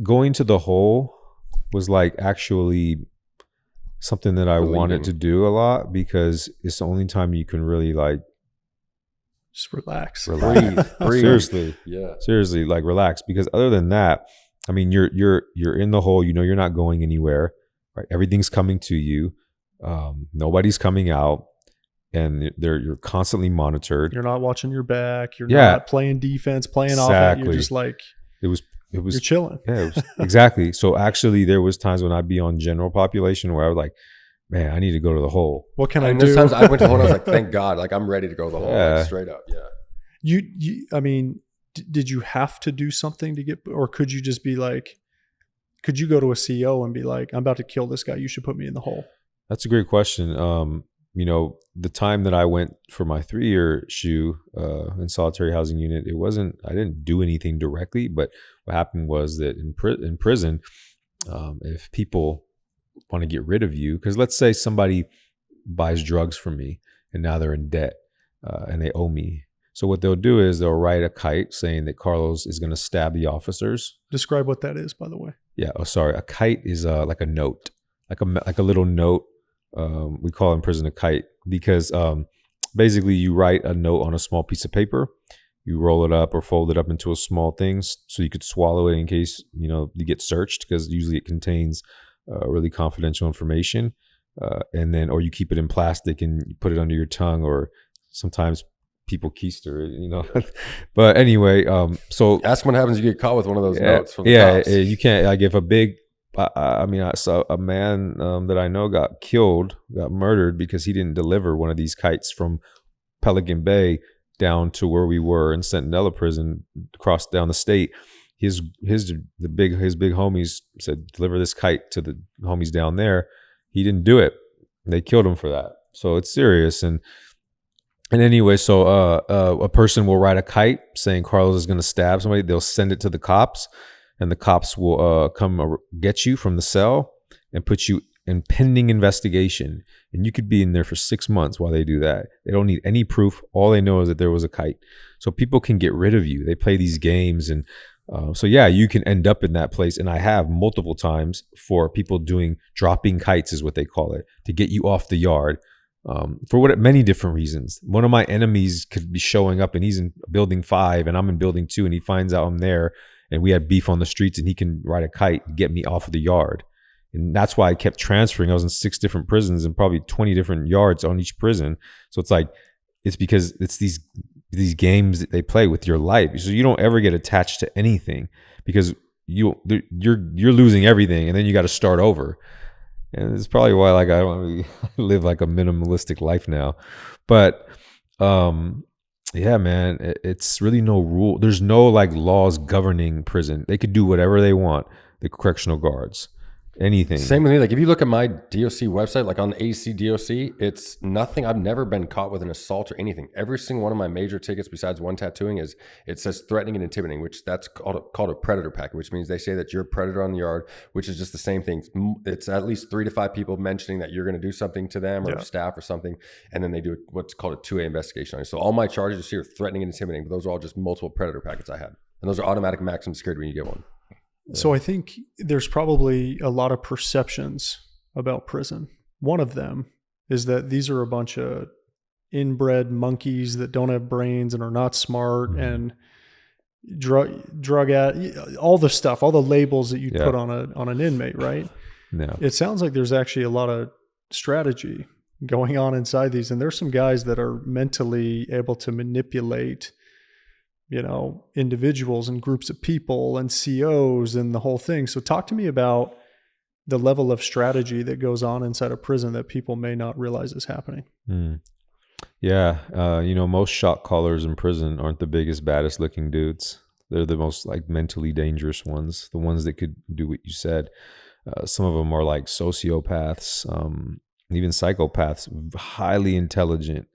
going to the hole was like actually something that I wanted to do a lot, because it's the only time you can really like just relax. Breathe. Seriously. Yeah. Seriously, like relax. Because other than that, I mean, you're in the hole, you're not going anywhere, right? Everything's coming to you. Nobody's coming out, and you're constantly monitored. You're not watching your back. You're not playing defense, playing offense. You're just like, it was you're chilling. Yeah, it was, exactly. So actually there was times when I'd be on general population where I was like, man, I need to go to the hole. What can I do? There's times I went to the hole and I was like, thank God, like I'm ready to go to the hole, like, straight up. Yeah. You I mean, did you have to do something to get, or could you just be like, could you go to a CEO and be like, I'm about to kill this guy, you should put me in the hole? That's a great question. The time that I went for my 3-year shoe in solitary housing unit, I didn't do anything directly, but what happened was that in prison, if people want to get rid of you, because let's say somebody buys drugs from me and now they're in debt and they owe me. So what they'll do is they'll write a kite saying that Carlos is going to stab the officers. Describe what that is, by the way. Yeah. Oh, sorry. A kite is like a note, like a little note. We call it in prison a kite, because basically you write a note on a small piece of paper, you roll it up or fold it up into a small thing so you could swallow it in case you get searched, because usually it contains really confidential information, and then or you keep it in plastic and you put it under your tongue, or sometimes people keister it, But anyway, so ask what happens if you get caught with one of those notes from the cops. You can't. Like if a big I saw a man that I know got murdered because he didn't deliver one of these kites from Pelican Bay down to where we were in Centinela prison, across down the state. His big homies said, deliver this kite to the homies down there. He didn't do it. They killed him for that. So it's serious. And anyway, so a person will write a kite saying Carlos is going to stab somebody. They'll send it to the cops. And the cops will come get you from the cell and put you in pending investigation. And you could be in there for 6 months while they do that. They don't need any proof. All they know is that there was a kite. So people can get rid of you. They play these games. And so, yeah, you can end up in that place. And I have multiple times for people dropping kites is what they call it, to get you off the yard for many different reasons. One of my enemies could be showing up and he's in building 5 and I'm in building 2 and he finds out I'm there. And we had beef on the streets, and he can ride a kite and get me off of the yard. And that's why I kept transferring. I was in 6 different prisons and probably 20 different yards on each prison. So it's because it's these games that they play with your life. So you don't ever get attached to anything, because you're losing everything, and then you got to start over. And it's probably why I don't really live like a minimalistic life now. But yeah, man, it's really no rule. There's no like laws governing prison. They could do whatever they want, the correctional guards, anything. Same with me. Like if you look at my DOC website, like on the AC DOC, it's nothing. I've never been caught with an assault or anything. Every single one of my major tickets, besides one tattooing, it says threatening and intimidating, which that's called a predator packet, which means they say that you're a predator on the yard, which is just the same thing. It's at least 3 to 5 people mentioning that you're going to do something to them or staff or something, and then they do what's called a 2A investigation on you. So all my charges you see are threatening and intimidating, but those are all just multiple predator packets I had, and those are automatic maximum security when you get one. So I think there's probably a lot of perceptions about prison. One of them is that these are a bunch of inbred monkeys that don't have brains and are not smart, and drug at all the stuff, all the labels that you put on an inmate, right? No. It sounds like there's actually a lot of strategy going on inside these, and there's some guys that are mentally able to manipulate individuals and groups of people and COs and the whole thing. So talk to me about the level of strategy that goes on inside a prison that people may not realize is happening. Yeah. Most shot callers in prison aren't the biggest, baddest looking dudes. They're the most like mentally dangerous ones, the ones that could do what you said. Some of them are like sociopaths, even psychopaths, highly intelligent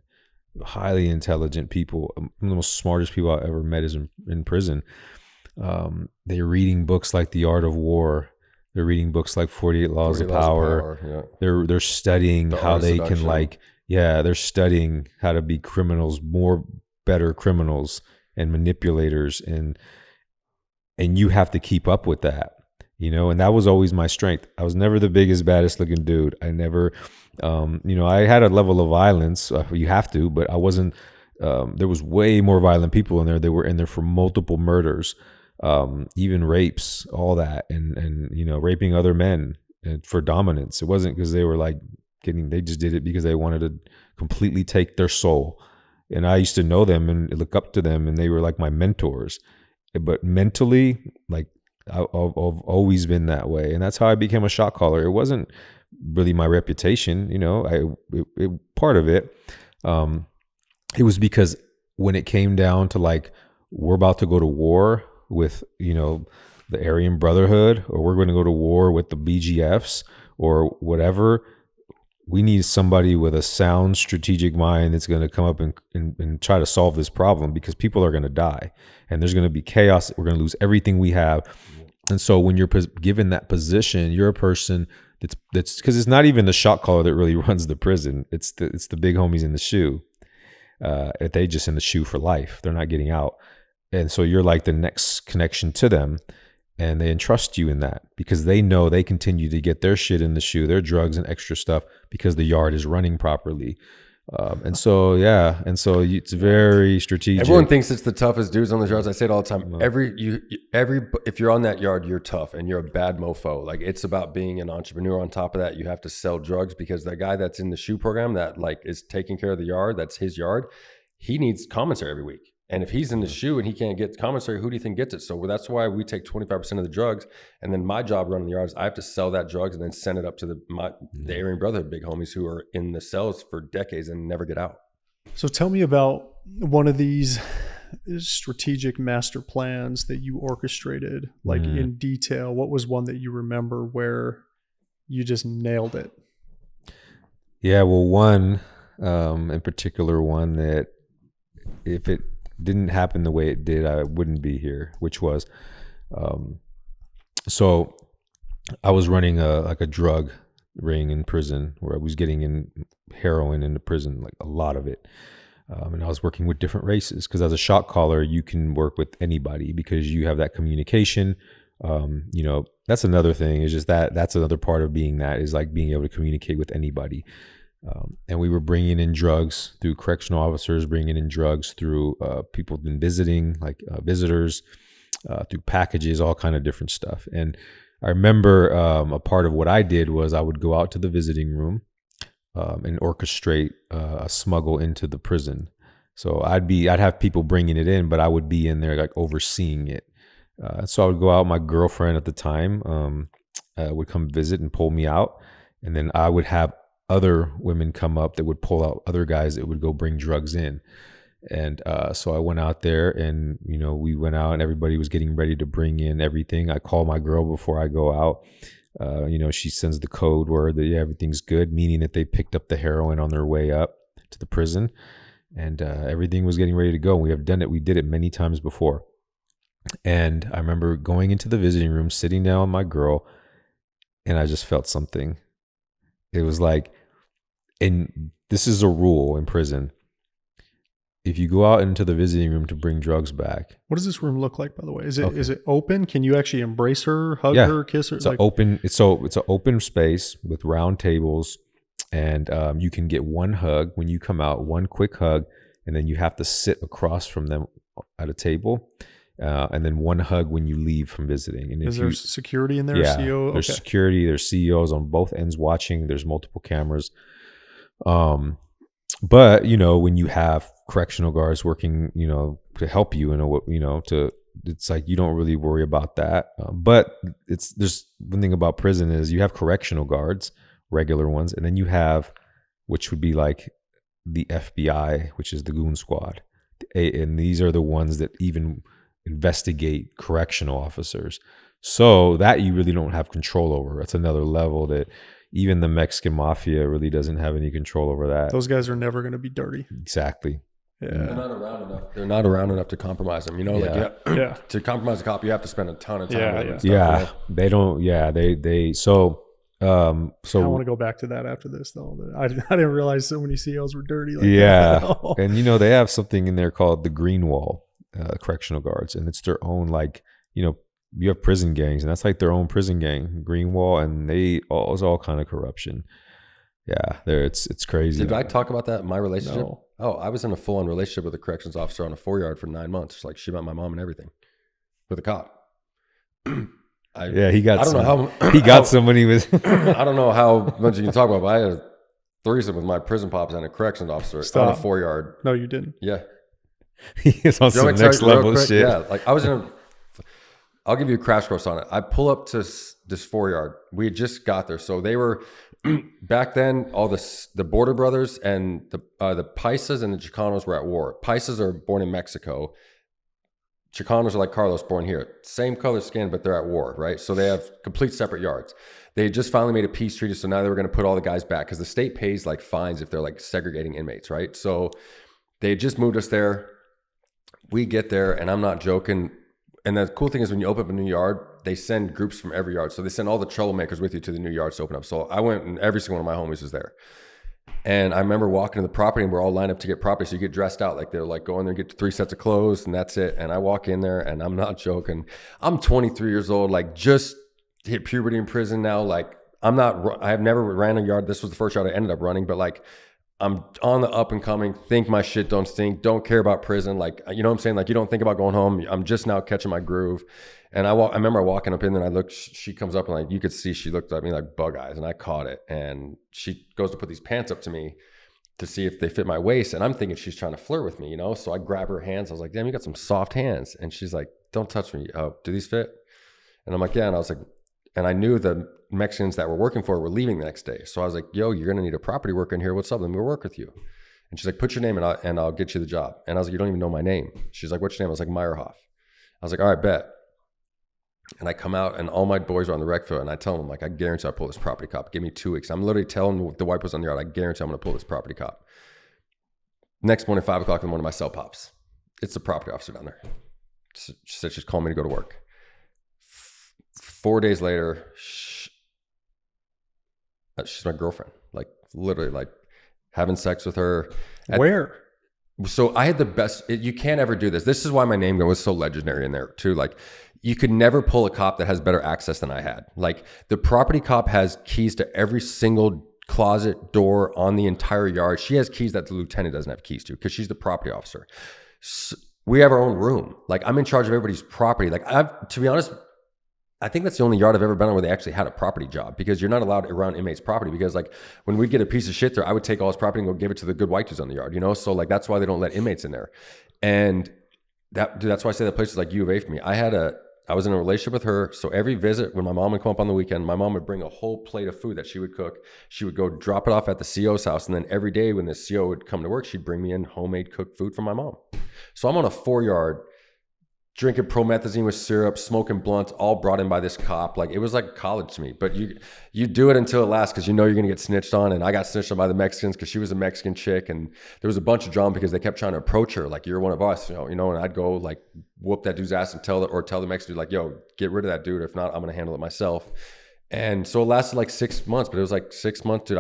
people. One of the most smartest people I ever met is in prison. They're reading books like The Art of War. They're reading books like 48 Laws of Power. Yeah. They're studying how they can they're studying how to be criminals, better criminals and manipulators. And you have to keep up with that, and that was always my strength. I was never the biggest, baddest looking dude. I never, I had a level of violence. You have to, but I wasn't, there was way more violent people in there. They were in there for multiple murders. Even rapes, all that, and raping other men for dominance. It wasn't because they were they just did it because they wanted to completely take their soul. And I used to know them and look up to them, and they were like my mentors. But mentally, I've always been that way, and that's how I became a shot caller. It wasn't really my reputation, part of it. It was because when it came down to we're about to go to war with the Aryan Brotherhood, or we're going to go to war with the BGFs or whatever, we need somebody with a sound strategic mind that's going to come up and try to solve this problem, because people are going to die and there's going to be chaos. We're going to lose everything we have. And so when you're given that position, you're a person that's because it's not even the shot caller that really runs the prison. It's the big homies in the shoe. They just in the shoe for life. They're not getting out. And so you're like the next connection to them, and they entrust you in that because they know they continue to get their shit in the shoe, their drugs and extra stuff, because the yard is running properly. It's very strategic. Everyone thinks it's the toughest dudes on the yards. I say it all the time. If you're on that yard, you're tough and you're a bad mofo. It's about being an entrepreneur. On top of that, you have to sell drugs, because the guy that's in the shoe program that is taking care of the yard, that's his yard, he needs commissary every week. And if he's in the shoe and he can't get commissary, who do you think gets it? So that's why we take 25% of the drugs. And then my job running the yard is I have to sell that drugs and then send it up to the Aryan Brotherhood big homies who are in the cells for decades and never get out. So tell me about one of these strategic master plans that you orchestrated, in detail. What was one that you remember where you just nailed it? Yeah, well, one in particular, one that if it didn't happen the way it did, I wouldn't be here, which was, so I was running a drug ring in prison where I was getting in heroin into prison, a lot of it. And I was working with different races, because as a shot caller, you can work with anybody because you have that communication. That's another thing, is just that's another part of being that, is being able to communicate with anybody. And we were bringing in drugs through correctional officers, bringing in drugs through people been visiting, visitors, through packages, all kind of different stuff. And I remember a part of what I did was I would go out to the visiting room and orchestrate a smuggle into the prison. So I'd have people bringing it in, but I would be in there overseeing it. So I would go out. My girlfriend at the time would come visit and pull me out, and then I would have other women come up that would pull out other guys that would go bring drugs in. And so I went out there, and we went out and everybody was getting ready to bring in everything. I call my girl before I go out. She sends the code where everything's good, meaning that they picked up the heroin on their way up to the prison, and everything was getting ready to go. We have done it. We did it many times before. And I remember going into the visiting room, sitting down with my girl, and I just felt something. It was and this is a rule in prison. If you go out into the visiting room to bring drugs back. What does this room look like, by the way? Is it open? Can you actually embrace her, hug her, kiss her? It's an open space with round tables, and you can get one hug when you come out, one quick hug, and then you have to sit across from them at a table. And then one hug when you leave from visiting. And is there security in there? Yeah, CEO? There's security. There's CEOs on both ends watching. There's multiple cameras. But, when you have correctional guards working, to help you it's like you don't really worry about that. But there's one thing about prison is you have correctional guards, regular ones, and then you have, which would be like the FBI, which is the goon squad. And these are the ones that even investigate correctional officers. So that you really don't have control over. That's another level that even the Mexican mafia really doesn't have any control over that. Those guys are never going to be dirty. Exactly. Yeah. They're not around enough to compromise them. Yeah. To compromise a cop, you have to spend a ton of time. Yeah, with them yeah. and stuff, Yeah. They don't. Yeah. So I want to go back to that after this, though. I didn't realize so many COs were dirty. Like yeah. that. And they have something in there called the Green Wall, correctional guards, and it's their own, like, you have prison gangs, and that's like their own prison gang, Green Wall, and it's all kind of corruption. Yeah, it's crazy. Did I talk about that in my relationship? No. Oh, I was in a full-on relationship with a corrections officer on a 4-yard for 9 months. Like, she met my mom and everything with a cop. He got. I don't know how he got some when he was. I don't know how much you can talk about, but I had a threesome with my prison pops and a corrections officer on a 4-yard. No, you didn't. Yeah, He's on some next level shit. Yeah, like I was in a. I'll give you a crash course on it. I pull up to this 4-yard. We had just got there, so they were back then. All the Border Brothers and the Paisas and the Chicanos were at war. Paisas are born in Mexico. Chicanos are like Carlos, born here. Same color skin, but they're at war, right? So they have complete separate yards. They had just finally made a peace treaty, so now they were going to put all the guys back because the state pays like fines if they're like segregating inmates, right? So they had just moved us there. We get there, and I'm not joking. And the cool thing is when you open up a new yard, they send groups from every yard. So they send all the troublemakers with you to the new yards to open up. So I went, and every single one of my homies was there. And I remember walking to the property, and we're all lined up to get property. So you get dressed out, like they're like go in there and get 3 sets of clothes, and that's it. And I walk in there, and I'm not joking. I'm 23 years old, like just hit puberty in prison now. Like I have never ran a yard. This was the first yard I ended up running, but like I'm on the up and coming, think my shit don't stink, don't care about prison. Like, you know what I'm saying? Like, you don't think about going home. I'm just now catching my groove. And I remember walking up in there, and I looked, she comes up, and like, you could see, she looked at me like bug eyes, and I caught it. And she goes to put these pants up to me to see if they fit my waist. And I'm thinking she's trying to flirt with me, So I grab her hands. I was like, damn, you got some soft hands. And she's like, don't touch me. Oh, do these fit? And I'm like, yeah. And I was like, and I knew the Mexicans that were working for her were leaving the next day. So I was like, yo, you're going to need a property worker in here. What's up? Let me work with you. And she's like, put your name and I'll get you the job. And I was like, you don't even know my name. She's like, what's your name? I was like, Meyerhoff. I was like, all right, bet. And I come out, and all my boys are on the rec field, and I tell them, like, I guarantee I'll pull this property cop. Give me 2 weeks. I'm literally telling the white boys on the yard, I guarantee I'm going to pull this property cop. Next morning, 5 o'clock in the morning, my cell pops. It's the property officer down there. She said she's calling me to go to work. 4 days later, she's my girlfriend. Like, literally, like, having sex with her. Where? So I had the best. You can't ever do this. This is why my name was so legendary in there too. Like, you could never pull a cop that has better access than I had. Like, the property cop has keys to every single closet door on the entire yard. She has keys that the lieutenant doesn't have keys to because she's the property officer. So we have our own room. Like, I'm in charge of everybody's property. Like, to be honest, I think that's the only yard I've ever been on where they actually had a property job, because you're not allowed around inmates' property, because like when we'd get a piece of shit there, I would take all his property and go give it to the good white dudes on the yard, So like, that's why they don't let inmates in there. And that's why I say that place is like U of A for me. I was in a relationship with her. So every visit, when my mom would come up on the weekend, my mom would bring a whole plate of food that she would cook. She would go drop it off at the CO's house. And then every day when the CO would come to work, she'd bring me in homemade cooked food from my mom. So I'm on a 4-yard drinking promethazine with syrup, smoking blunts, all brought in by this cop. Like, it was like college to me. But you do it until it lasts, because you're going to get snitched on. And I got snitched on by the Mexicans because she was a Mexican chick. And there was a bunch of drama because they kept trying to approach her. Like, you're one of us, and I'd go like whoop that dude's ass and tell the Mexican dude, like, yo, get rid of that dude. If not, I'm going to handle it myself. And so it lasted like 6 months, but it was like 6 months, dude.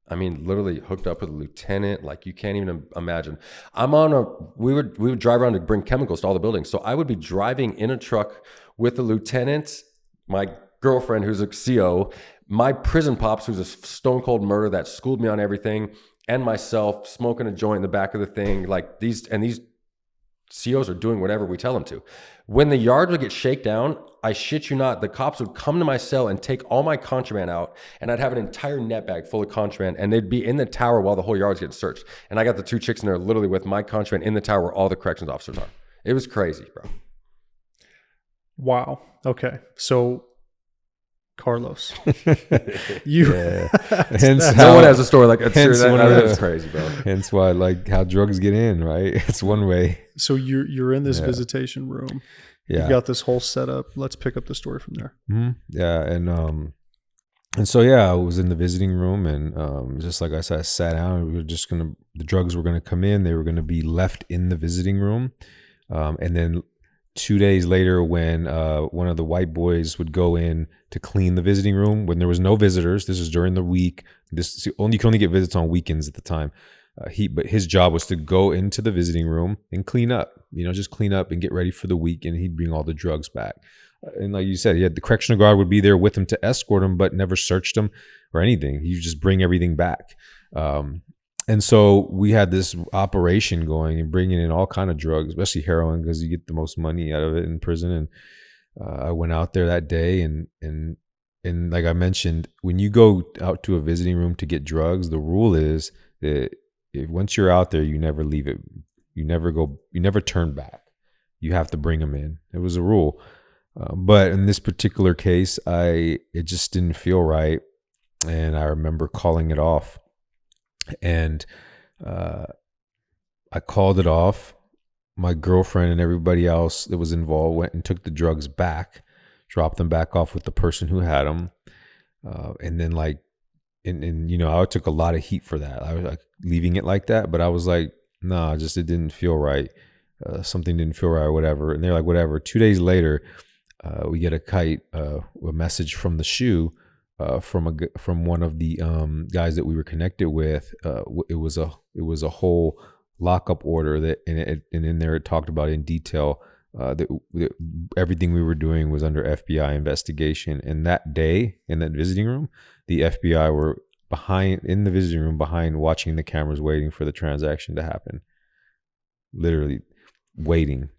Literally hooked up with a lieutenant. Like, you can't even imagine. We would drive around to bring chemicals to all the buildings. So I would be driving in a truck with the lieutenant, my girlfriend, who's a CO, my prison pops, who's a stone cold murderer that schooled me on everything, and myself smoking a joint in the back of the thing. Like, these COs are doing whatever we tell them to. When the yard would get shaken down, I shit you not, the cops would come to my cell and take all my contraband out, and I'd have an entire net bag full of contraband, and they'd be in the tower while the whole yard was getting searched. And I got the 2 chicks in there literally with my contraband in the tower where all the corrections officers are. It was crazy, bro. Wow. Okay. So, Carlos, Hence no one has a story like that. That's crazy, bro. Hence why, like, how drugs get in, right? It's one way. So you're in this visitation room. Yeah. You got this whole setup. Let's pick up the story from there. Mm-hmm. Yeah, and so I was in the visiting room, and just like I said, I sat down. We were just the drugs were gonna come in. They were gonna be left in the visiting room, and then 2 days later, when one of the white boys would go in to clean the visiting room when there was no visitors. This is during the week. You can only get visits on weekends at the time. But his job was to go into the visiting room and clean up, just clean up and get ready for the week. And he'd bring all the drugs back. And like you said, the correctional guard would be there with him to escort him, but never searched him or anything. He would just bring everything back. And so we had this operation going and bringing in all kind of drugs, especially heroin, because you get the most money out of it in prison. And I went out there that day, and like I mentioned, when you go out to a visiting room to get drugs, the rule is that once you're out there, you never leave it. You never turn back. You have to bring them in. It was a rule. But in this particular case, it just didn't feel right. And I remember calling it off. And I called it off. My girlfriend and everybody else that was involved went and took the drugs back, dropped them back off with the person who had them. And then I took a lot of heat for that. I was like leaving it like that, but I was like, nah, it didn't feel right. Something didn't feel right or whatever. And they're like, whatever. 2 days later, we get a message from the SHU, from one of the guys that we were connected with. It was a whole lockup order and in there it talked about in detail that everything we were doing was under FBI investigation. And that day in that visiting room, the FBI were in the visiting room behind, watching the cameras, waiting for the transaction to happen. Literally waiting.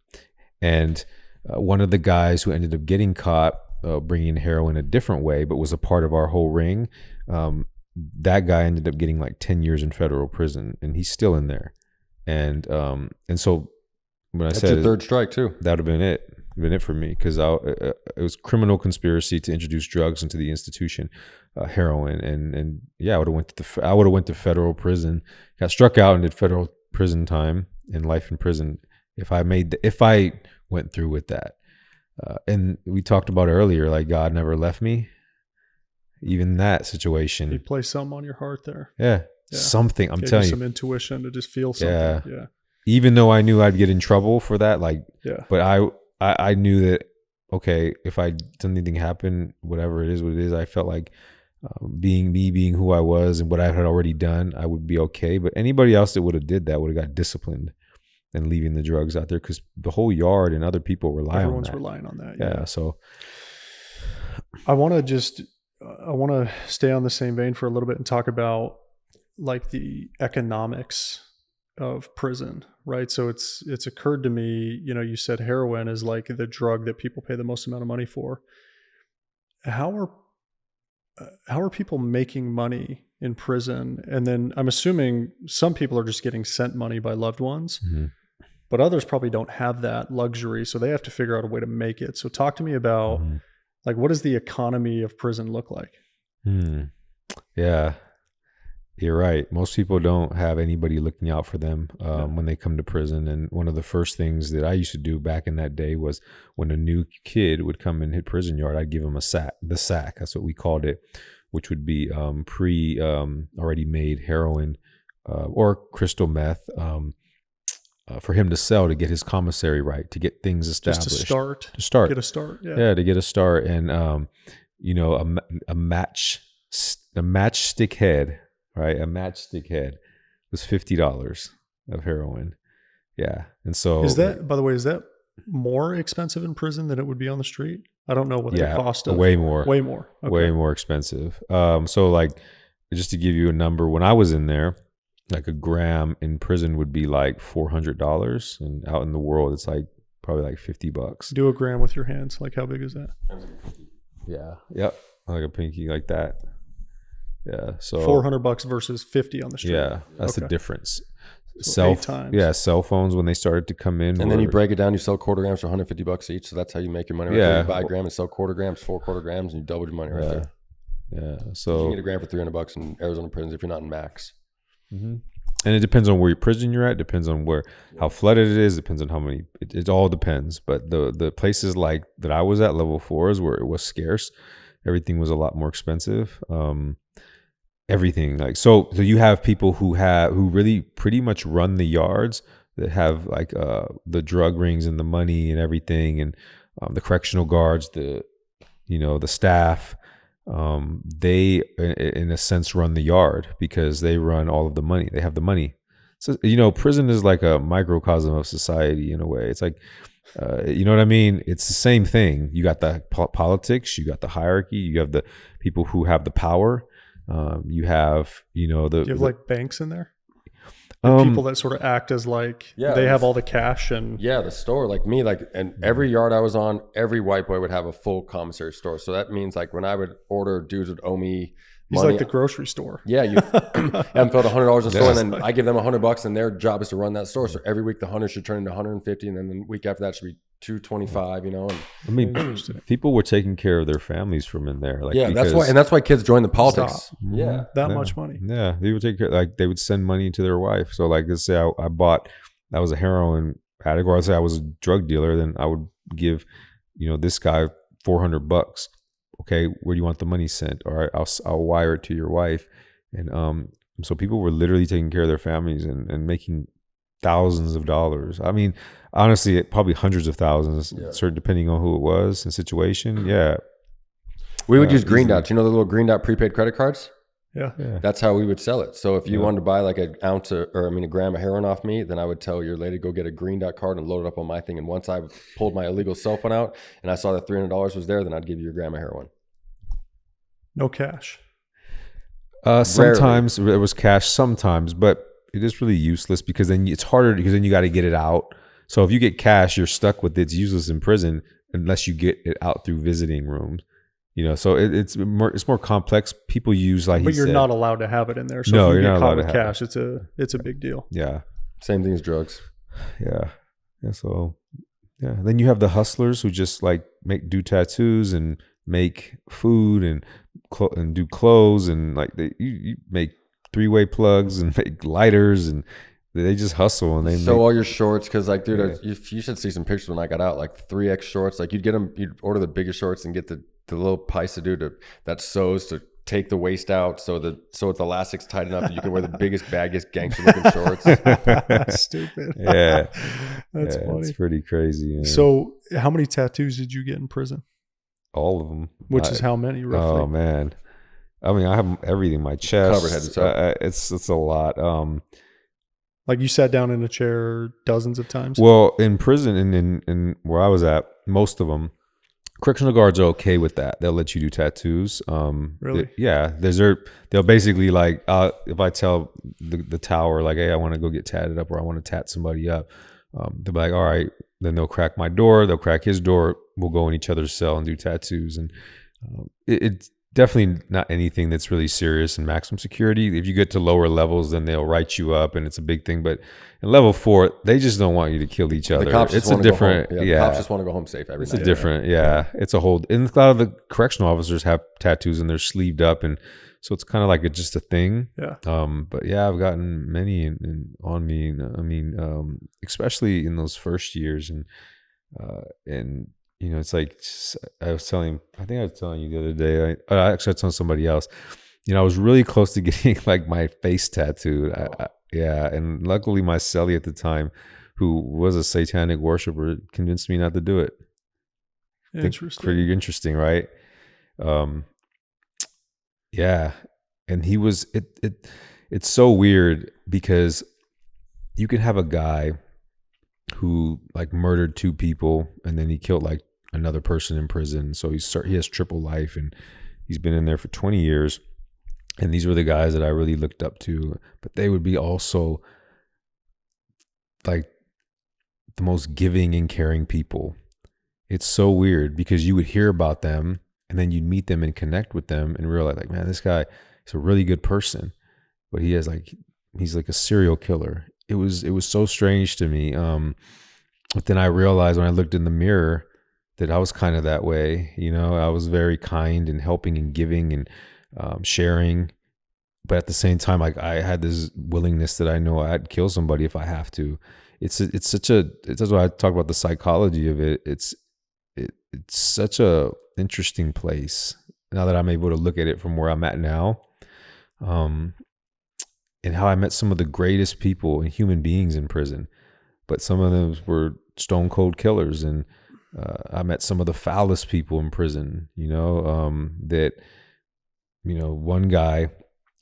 And one of the guys who ended up getting caught bringing heroin a different way, but was a part of our whole ring, that guy ended up getting like 10 years in federal prison, and he's still in there. And so when That's your third strike too. That would have been it for me, because it was criminal conspiracy to introduce drugs into the institution, heroin, and I would have went to federal prison, got struck out and did federal prison time and life in prison if I went through with that. And we talked about earlier, like God never left me. Even that situation, He placed something on your heart there. Yeah. Something. I'm telling you, some intuition to just feel something. Yeah. Even though I knew I'd get in trouble for that, but I knew that, okay, if anything happened, whatever it is, I felt like being who I was and what I had already done, I would be okay. But anybody else that would have did that would have got disciplined and leaving the drugs out there, because the whole yard and other people Everyone's relying on that. Yeah. So I want to stay on the same vein for a little bit and talk about like the economics of prison, right? So it's occurred to me, you said heroin is like the drug that people pay the most amount of money for. How are people making money in prison? And then I'm assuming some people are just getting sent money by loved ones, but others probably don't have that luxury, so they have to figure out a way to make it. So talk to me about like, what does the economy of prison look like? Yeah. You're right. Most people don't have anybody looking out for them when they come to prison. And one of the first things that I used to do back in that day was when a new kid would come and hit prison yard, I'd give him the sack. That's what we called it, which would be already made heroin or crystal meth for him to sell, to get his commissary right, to get things established. Just to start. Get a start. Yeah, to get a start. And, a matchstick head. Right, a matchstick head was $50 of heroin. Yeah, and so is that more expensive in prison than it would be on the street? I don't know what the cost of. Way more. Okay. Way more expensive. So like, just to give you a number, when I was in there, like a gram in prison would be like $400, and out in the world it's like probably like $50. Do a gram with your hands. Like, how big is that? Yeah. Yep. Like a pinky, like that. Yeah. So $400 versus 50 on the street. yeah, that's the difference. So 8 times. Yeah, cell phones when they started to come in, and then you break it down. You sell quarter grams for $150 each. So that's how you make your money. Right there. You buy a gram and sell quarter grams, 4 quarter grams, and you double your money right there. Yeah. So you can get a gram for $300 in Arizona prisons if you're not in max. Mm-hmm. And it depends on where your prison you're at. Depends on how flooded it is. Depends on how many. It all depends. But the places like that I was at, level 4s, where it was scarce, everything was a lot more expensive. Everything, like so you have people who really pretty much run the yards, that have like the drug rings and the money and everything, and the correctional guards, the staff. They in a sense run the yard because they run all of the money. They have the money. So prison is like a microcosm of society in a way. It's like you know what I mean? It's the same thing. You got the politics, you got the hierarchy, you have the people who have the power. You have do you have like banks in there? People that sort of act as like they have all the cash and the store, like me, and every yard I was on, every white boy would have a full commissary store. So that means like when I would order, dudes would owe me He's money. like the grocery store. Yeah, you haven't filled $100 in the store, and then I give them $100, and their job is to run that store. So every week the 100 should turn into 150, and then the week after that should be 225. And I mean, people were taking care of their families from in there. Like, that's why kids join the politics. Yeah, that much money. Yeah, they would take care. Like they would send money to their wife. So like, let's say I was a heroin addict, or I say I was a drug dealer, then I would give, this guy $400. Okay, where do you want the money sent? All right, I'll wire it to your wife. And so people were literally taking care of their families and making thousands of dollars. I mean, honestly, probably hundreds of thousands, depending on who it was and situation. Yeah. We would use green dots. The little green dot prepaid credit cards? Yeah. That's how we would sell it. So if you wanted to buy like a gram of heroin off me, then I would tell your lady, go get a green dot card and load it up on my thing. And once I pulled my illegal cell phone out and I saw that $300 was there, then I'd give you a gram of heroin. No cash. Sometimes there was cash sometimes, but it is really useless because then it's harder because then you got to get it out. So if you get cash, you're stuck with it. It's useless in prison unless you get it out through visiting rooms. So it's more complex. People use but you're not allowed to have it in there. So no, if you you're get not caught allowed with to have cash, it's a big deal. Yeah. Same thing as drugs. Yeah. So then you have the hustlers who just like do tattoos and make food and do clothes, and like you make 3-way plugs and make lighters, and they just hustle and they sew all your shorts. Because like, dude, you should see some pictures when I got out, like 3X shorts. Like you'd order the biggest shorts and get the little paisa dude that sews to take the waist out so it's elastic's tight enough that you can wear the biggest, baggest gangster looking shorts. Stupid. Yeah. That's funny. It's pretty crazy. Man. So how many tattoos did you get in prison? All of them. Which is how many roughly? Oh man. I mean, I have everything. My chest. Covered head to toe. It's a lot. Like you sat down in a chair dozens of times? Well, in prison and in where I was at, most of them, correctional guards are okay with that. They'll let you do tattoos. Really? They'll basically like, if I tell the tower like, hey, I want to go get tatted up or I want to tat somebody up, they'll be like, all right. Then they'll crack my door. They'll crack his door. We'll go in each other's cell and do tattoos. And it's definitely not anything that's really serious and maximum security. If you get to lower levels, then they'll write you up and it's a big thing. But in level 4, they just don't want you to kill each other. The cops It's a different, the cops just want to go home safe every night. It's a different, it's a whole. And a lot of the correctional officers have tattoos and they're sleeved up, and so it's kind of like just a thing. Yeah. But yeah, I've gotten many on me. I mean, especially in those first years, and it's like I was telling you the other day. I actually was telling somebody else. I was really close to getting like my face tattooed. And luckily my cellie at the time, who was a satanic worshiper, convinced me not to do it. Interesting. Pretty interesting, right? Yeah, and he was it's so weird because you can have a guy who like murdered 2 people and then he killed like another person in prison, so he has triple life and he's been in there for 20 years. And these were the guys that I really looked up to, but they would be also like the most giving and caring people. It's so weird because you would hear about them and then you'd meet them and connect with them and realize like, man, this guy is a really good person, but he's like a serial killer. It was so strange to me. But then I realized when I looked in the mirror that I was kind of that way. I was very kind and helping and giving and sharing, but at the same time, like I had this willingness that I know I'd kill somebody if I have to. That's why I talk about the psychology of it. It's such a interesting place now that I'm able to look at it from where I'm at now, and how I met some of the greatest people and human beings in prison, but some of them were stone cold killers, and I met some of the foulest people in prison. One guy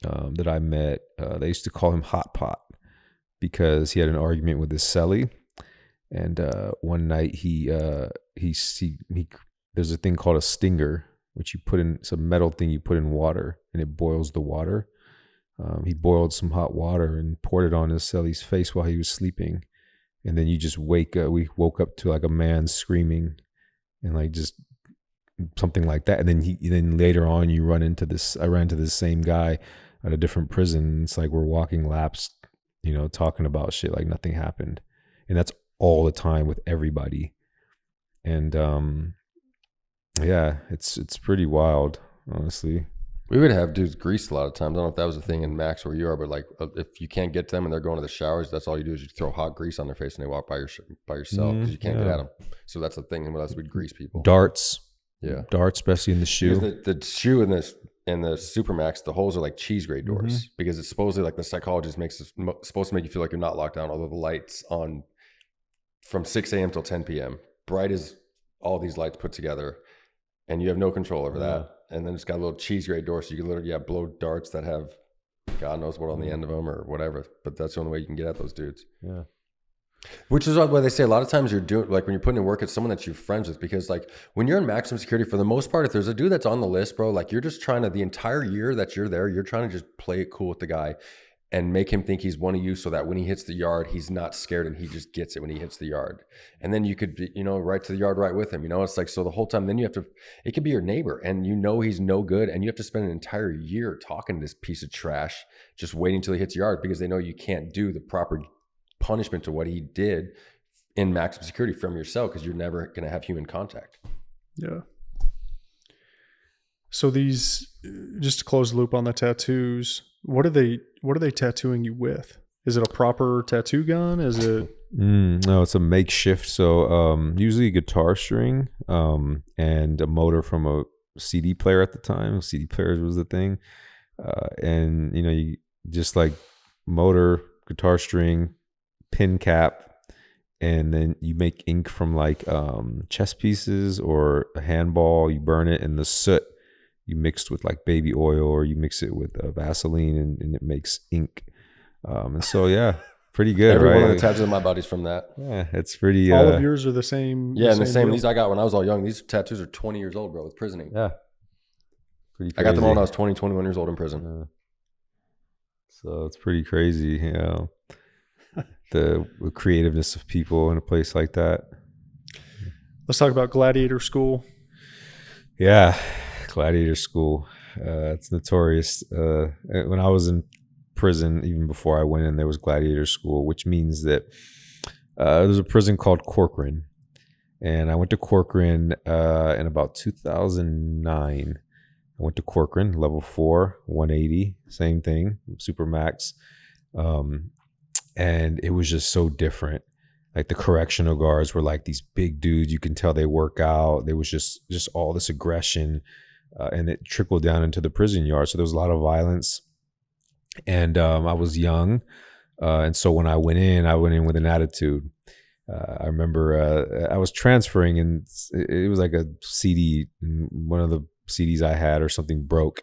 that I met, they used to call him Hot Pot because he had an argument with his cellie, and one night he there's a thing called a stinger, which you put in, it's a metal thing you put in water and it boils the water. He boiled some hot water and poured it on his cellie's face while he was sleeping, and then you just wake up. We woke up to like a man screaming, and like just something like that. And then later on, you run into this. I ran into this same guy at a different prison. It's like we're walking laps, talking about shit like nothing happened, and that's all the time with everybody. And yeah, it's pretty wild, honestly. We would have dudes greased a lot of times. I don't know if that was a thing in Max where you are, but like if you can't get to them and they're going to the showers, that's all you do is you throw hot grease on their face and they walk by your cell because you can't get at them. So that's the thing. And what else? We'd grease people. Darts. Yeah. Darts, especially in the shoe. The shoe in the Supermax, the holes are like cheese grade doors because it's supposedly like the psychologist supposed to make you feel like you're not locked down, although the lights on from 6 a.m. till 10 p.m. bright as all these lights put together, and you have no control over that. And then it's got a little cheese grade door, so you can literally blow darts that have God knows what on the end of them or whatever. But that's the only way you can get at those dudes. Yeah. Which is why they say a lot of times you're doing, like when you're putting in work, it's someone that you're friends with, because like when you're in maximum security, for the most part, if there's a dude that's on the list, bro, like you're just trying to, the entire year that you're there, you're trying to just play it cool with the guy and make him think he's one of you, so that when he hits the yard, he's not scared and he just gets it when he hits the yard. And then you could be, right to the yard right with him. It's like, so the whole time, then you have to, it could be your neighbor and he's no good, and you have to spend an entire year talking to this piece of trash, just waiting until he hits the yard because they know you can't do the proper punishment to what he did in maximum security from your cell because you're never going to have human contact. Yeah. So these, just to close the loop on the tattoos, what are they tattooing you with? Is it a proper tattoo gun? Is it? No, it's a makeshift. So usually a guitar string and a motor from a CD player at the time. CD players was the thing. And, you just like motor, guitar string, pin cap, and then you make ink from like chess pieces or a handball. You burn it, and the soot you mixed with like baby oil, or you mix it with Vaseline, and it makes ink. And so yeah, pretty good. Every right? one of the tattoos on my body's from that. Yeah, it's pretty. All of yours are the same. Yeah, and the same. deal? These I got when I was all young. These tattoos are 20 years old, bro, with prison ink. Yeah, pretty. I got them all when I was 20, 21 years old in prison. So it's pretty crazy, the creativeness of people in a place like that. Let's talk about Gladiator School. Yeah, Gladiator School. It's notorious. When I was in prison, even before I went in, there was Gladiator School, which means that there's a prison called Corcoran. And I went to Corcoran in about 2009. I went to Corcoran, level 4, 180, same thing, Supermax. And it was just so different. Like the correctional guards were like these big dudes. You can tell they work out. There was just all this aggression, and it trickled down into the prison yard. So there was a lot of violence, and I was young, and so when I went in with an attitude. I remember I was transferring, and it was like a CD. One of the CDs I had or something broke,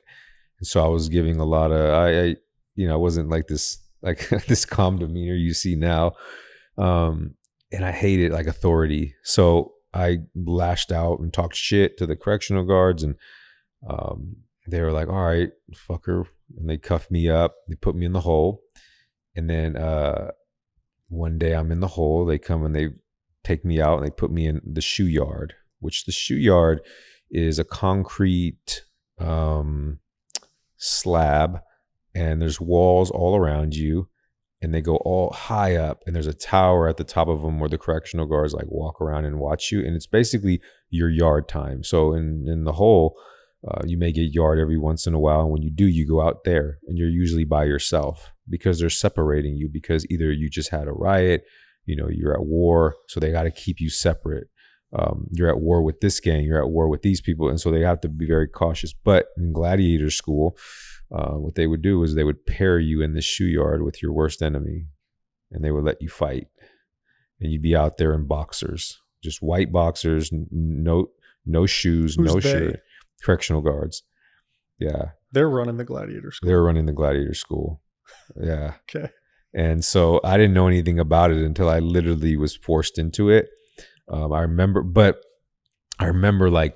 and so I was giving a lot of I wasn't like this this calm demeanor you see now. And I hated like authority. So I lashed out and talked shit to the correctional guards, and they were like, all right, fucker, and they cuff me up. They put me in the hole. And then one day I'm in the hole. They come and they take me out and they put me in the shoe yard, which the shoe yard is a concrete slab, and there's walls all around you, and they go all high up, and there's a tower at the top of them where the correctional guards like walk around and watch you, and it's basically your yard time. So in the hole, you may get yard every once in a while, and when you do, you go out there, and you're usually by yourself because they're separating you, because either you just had a riot, you're at war, so they got to keep you separate. You're at war with this gang, you're at war with these people, and so they have to be very cautious. But in gladiator school, what they would do is they would pair you in the shoe yard with your worst enemy, and they would let you fight, and you'd be out there in boxers, just white boxers, no shoes, Who's no they? shirt. Correctional guards. Yeah, They're running the gladiator school. they were running the gladiator school. Yeah. Okay. And so I didn't know anything about it until I literally was forced into it. I remember like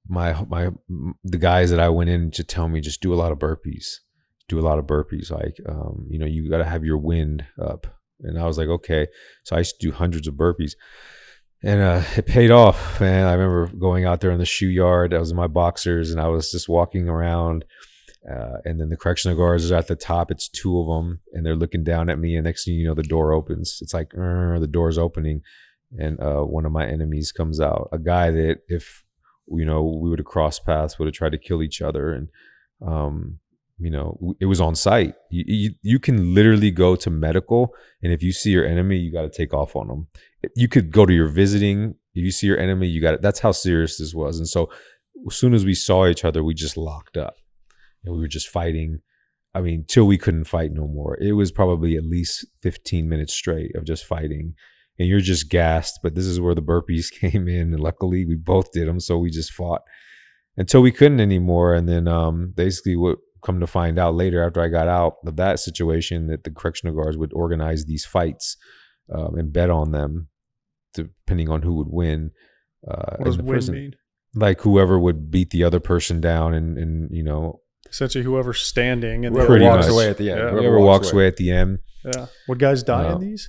the guys that I went in to tell me, just do a lot of burpees. Like, you got to have your wind up. And I was like, okay. So I used to do hundreds of burpees, and it paid off, man. I remember going out there in the shoe yard. I was in my boxers, and I was just walking around. And then the correctional guards are at the top. It's two of them, and they're looking down at me. And next thing you know, the door opens. It's like, the door's opening. And one of my enemies comes out, a guy that if, we would have crossed paths, would have tried to kill each other. And, it was on site. You can literally go to medical, and if you see your enemy, you got to take off on them. You could go to your visiting. If you see your enemy, that's how serious this was. And so as soon as we saw each other, we just locked up, and we were just fighting. I mean, till we couldn't fight no more. It was probably at least 15 minutes straight of just fighting. And you're just gassed, but this is where the burpees came in. And luckily we both did them. So we just fought until we couldn't anymore. And then basically what come to find out later, after I got out of that situation, that the correctional guards would organize these fights and bet on them depending on who would win. What does win mean? Like whoever would beat the other person down and essentially whoever's standing and whoever walks away at the end. Yeah. Whoever walks away at the end. Yeah. Would guys die in these?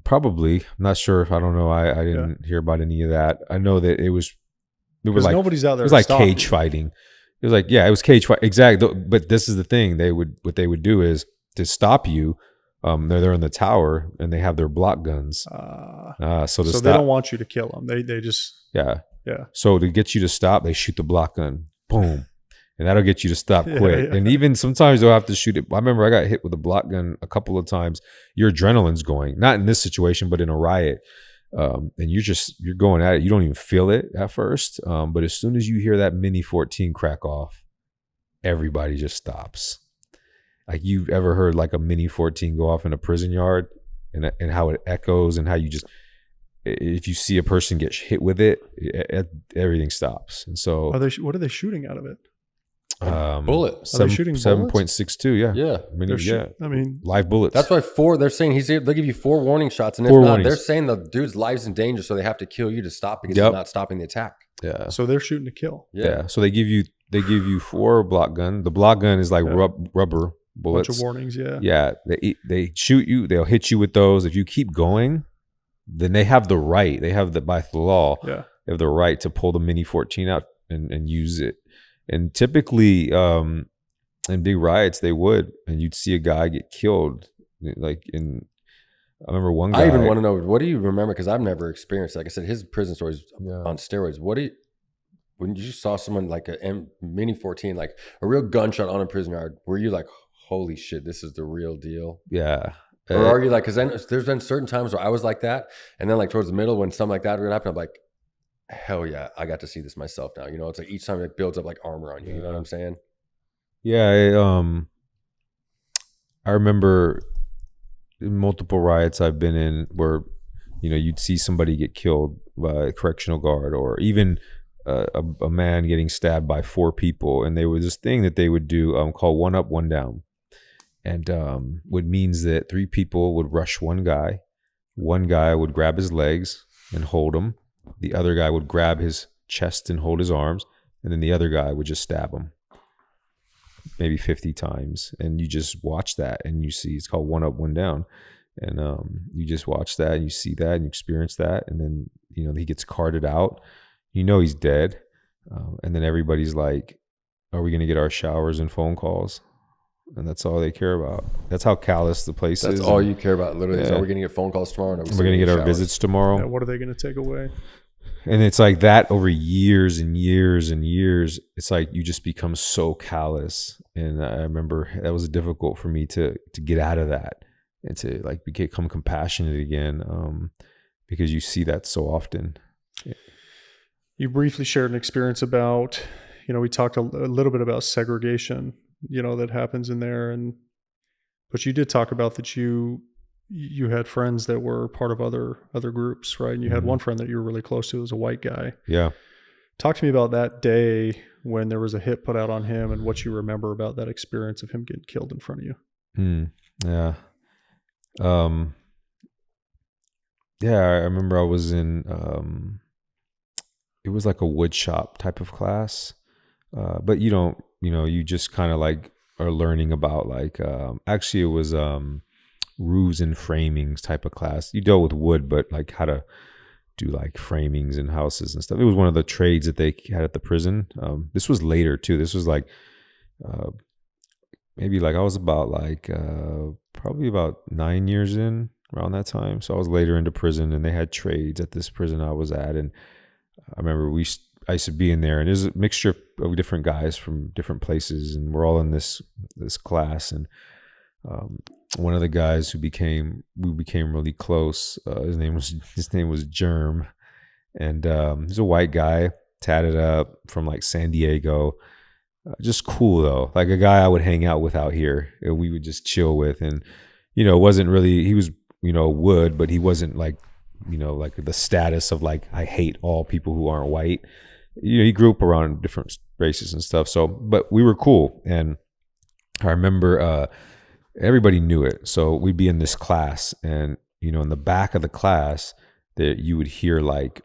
Probably. I'm not sure. I don't know. I didn't hear about any of that. I know that it was like nobody's out there. It was like cage fighting. It was like, it was cage fight. Exactly. But this is the thing. What they would do is to stop you. They're in the tower and they have their block guns. So they don't want you to kill them. They just yeah. So to get you to stop, they shoot the block gun. Boom. And that'll get you to stop quick. Yeah. And even sometimes they'll have to shoot it. I remember I got hit with a block gun a couple of times. Your adrenaline's going, not in this situation, but in a riot. And you're going at it. You don't even feel it at first. But as soon as you hear that Mini 14 crack off, everybody just stops. Like, you've ever heard like a Mini 14 go off in a prison yard and how it echoes, and how you just, if you see a person get hit with it, everything stops. And so what are they shooting out of it? Bullet. Are they shooting 7.62, yeah. Yeah. I mean, live bullets. That's why they're saying they'll give you 4 warning shots, and if not, they're saying the dude's life's in danger, so they have to kill you to stop because he's not stopping the attack. Yeah. So they're shooting to kill. Yeah. So they give you 4 block gun. The block gun is like rubber bullets. Bunch of warnings, yeah. Yeah. They shoot you, they'll hit you with those. If you keep going, then they have the right. They have by the law. Yeah. They have the right to pull the Mini 14 out and use it. And typically, in big riots, they would, and you'd see a guy get killed. Like I remember one guy. I even want to know, what do you remember? Because I've never experienced. Like I said, his prison stories on steroids. When you saw someone like a Mini 14, like a real gunshot on a prison yard, were you like, holy shit, this is the real deal? Yeah. Or are you like, because then there's been certain times where I was like that, and then like towards the middle when something like that would happen, I'm like, hell yeah, I got to see this myself now. It's like each time it builds up like armor on you. You know what I'm saying? Yeah. I remember multiple riots I've been in where, you'd see somebody get killed by a correctional guard, or even a man getting stabbed by 4 people. And there was this thing that they would do called 1 up, 1 down. And what means that 3 people would rush one guy. One guy would grab his legs and hold him. The other guy would grab his chest and hold his arms, and then the other guy would just stab him. maybe 50 times, and you just watch that and you see, it's called one up, one down. And you just watch that and you see that and you experience that. And then, you know, he gets carted out, you know, he's dead. And then everybody's like, are we going to get our showers and phone calls? And that's all they care about. That's how callous the place is. That's all you care about, literally. Is, are we going to get phone calls tomorrow? We're going to get our visits tomorrow. Yeah, what are they going to take away? And it's like that over years and years and years. It's like you just become so callous. And I remember that was difficult for me to get out of that and to like become compassionate again, because you see that so often. Yeah. You briefly shared an experience about, you know, we talked a little bit about segregation, you know, that happens in there, but you did talk about that you had friends that were part of other groups, right? And you had one friend that you were really close to, was a white guy. Yeah. Talk to me about that day when there was a hit put out on him and what you remember about that experience of him getting killed in front of you. Yeah. Yeah, I remember I was in, it was like a wood shop type of class. But you don't, you know, you just kind of like are learning about like, actually it was, roofs and framings type of class. You dealt with wood, but like how to do like framings and houses and stuff. It was one of the trades that they had at the prison. This was later too. This was like, maybe like I was about like, probably about 9 years in around that time. So I was later into prison, and they had trades at this prison I was at. And I remember I used to be in there, and there's a mixture of different guys from different places, and we're all in this class. And one of the guys we became really close. His name was Germ, and he's a white guy, tatted up from like San Diego. Just cool though, like a guy I would hang out with out here. And we would just chill with, and you know, it wasn't really, he was, you know, wood, but he wasn't like, you know, like the status of like, I hate all people who aren't white. You know, he grew up around different races and stuff. So, but we were cool. And I remember everybody knew it. So we'd be in this class, and, you know, in the back of the class that you would hear like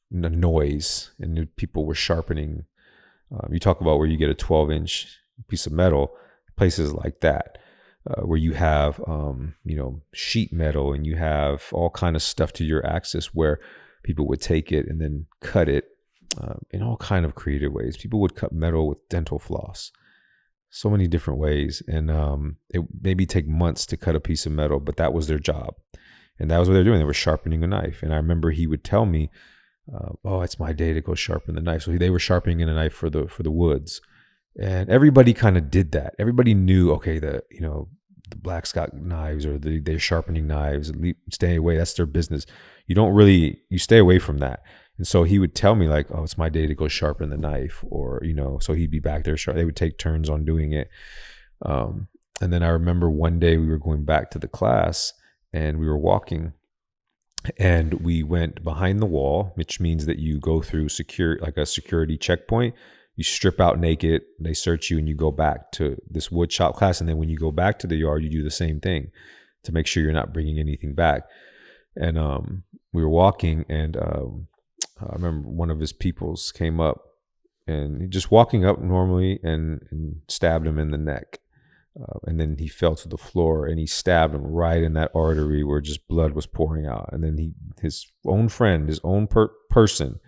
noise, and people were sharpening. You talk about where you get a 12-inch piece of metal, places like that. Where you have, you know, sheet metal, and you have all kind of stuff to your access, where people would take it and then cut it in all kind of creative ways. People would cut metal with dental floss, so many different ways. And it maybe take months to cut a piece of metal, but that was their job. And that was what they're doing. They were sharpening a knife. And I remember he would tell me, oh, it's my day to go sharpen the knife. So they were sharpening a knife for the woods. And everybody kind of did that. Everybody knew, okay, the blacks got knives, or they're sharpening knives. Stay away. That's their business. You stay away from that. And so he would tell me like, oh, it's my day to go sharpen the knife, or, you know, so he'd be back there. They would take turns on doing it. And then I remember one day we were going back to the class, and we were walking, and we went behind the wall, which means that you go through like a security checkpoint. You strip out naked, they search you, and you go back to this wood shop class. And then when you go back to the yard, you do the same thing to make sure you're not bringing anything back. And we were walking, and I remember one of his peoples came up, and he just walking up normally, and stabbed him in the neck. And then he fell to the floor, and he stabbed him right in that artery where just blood was pouring out. And then his own friend, his own person,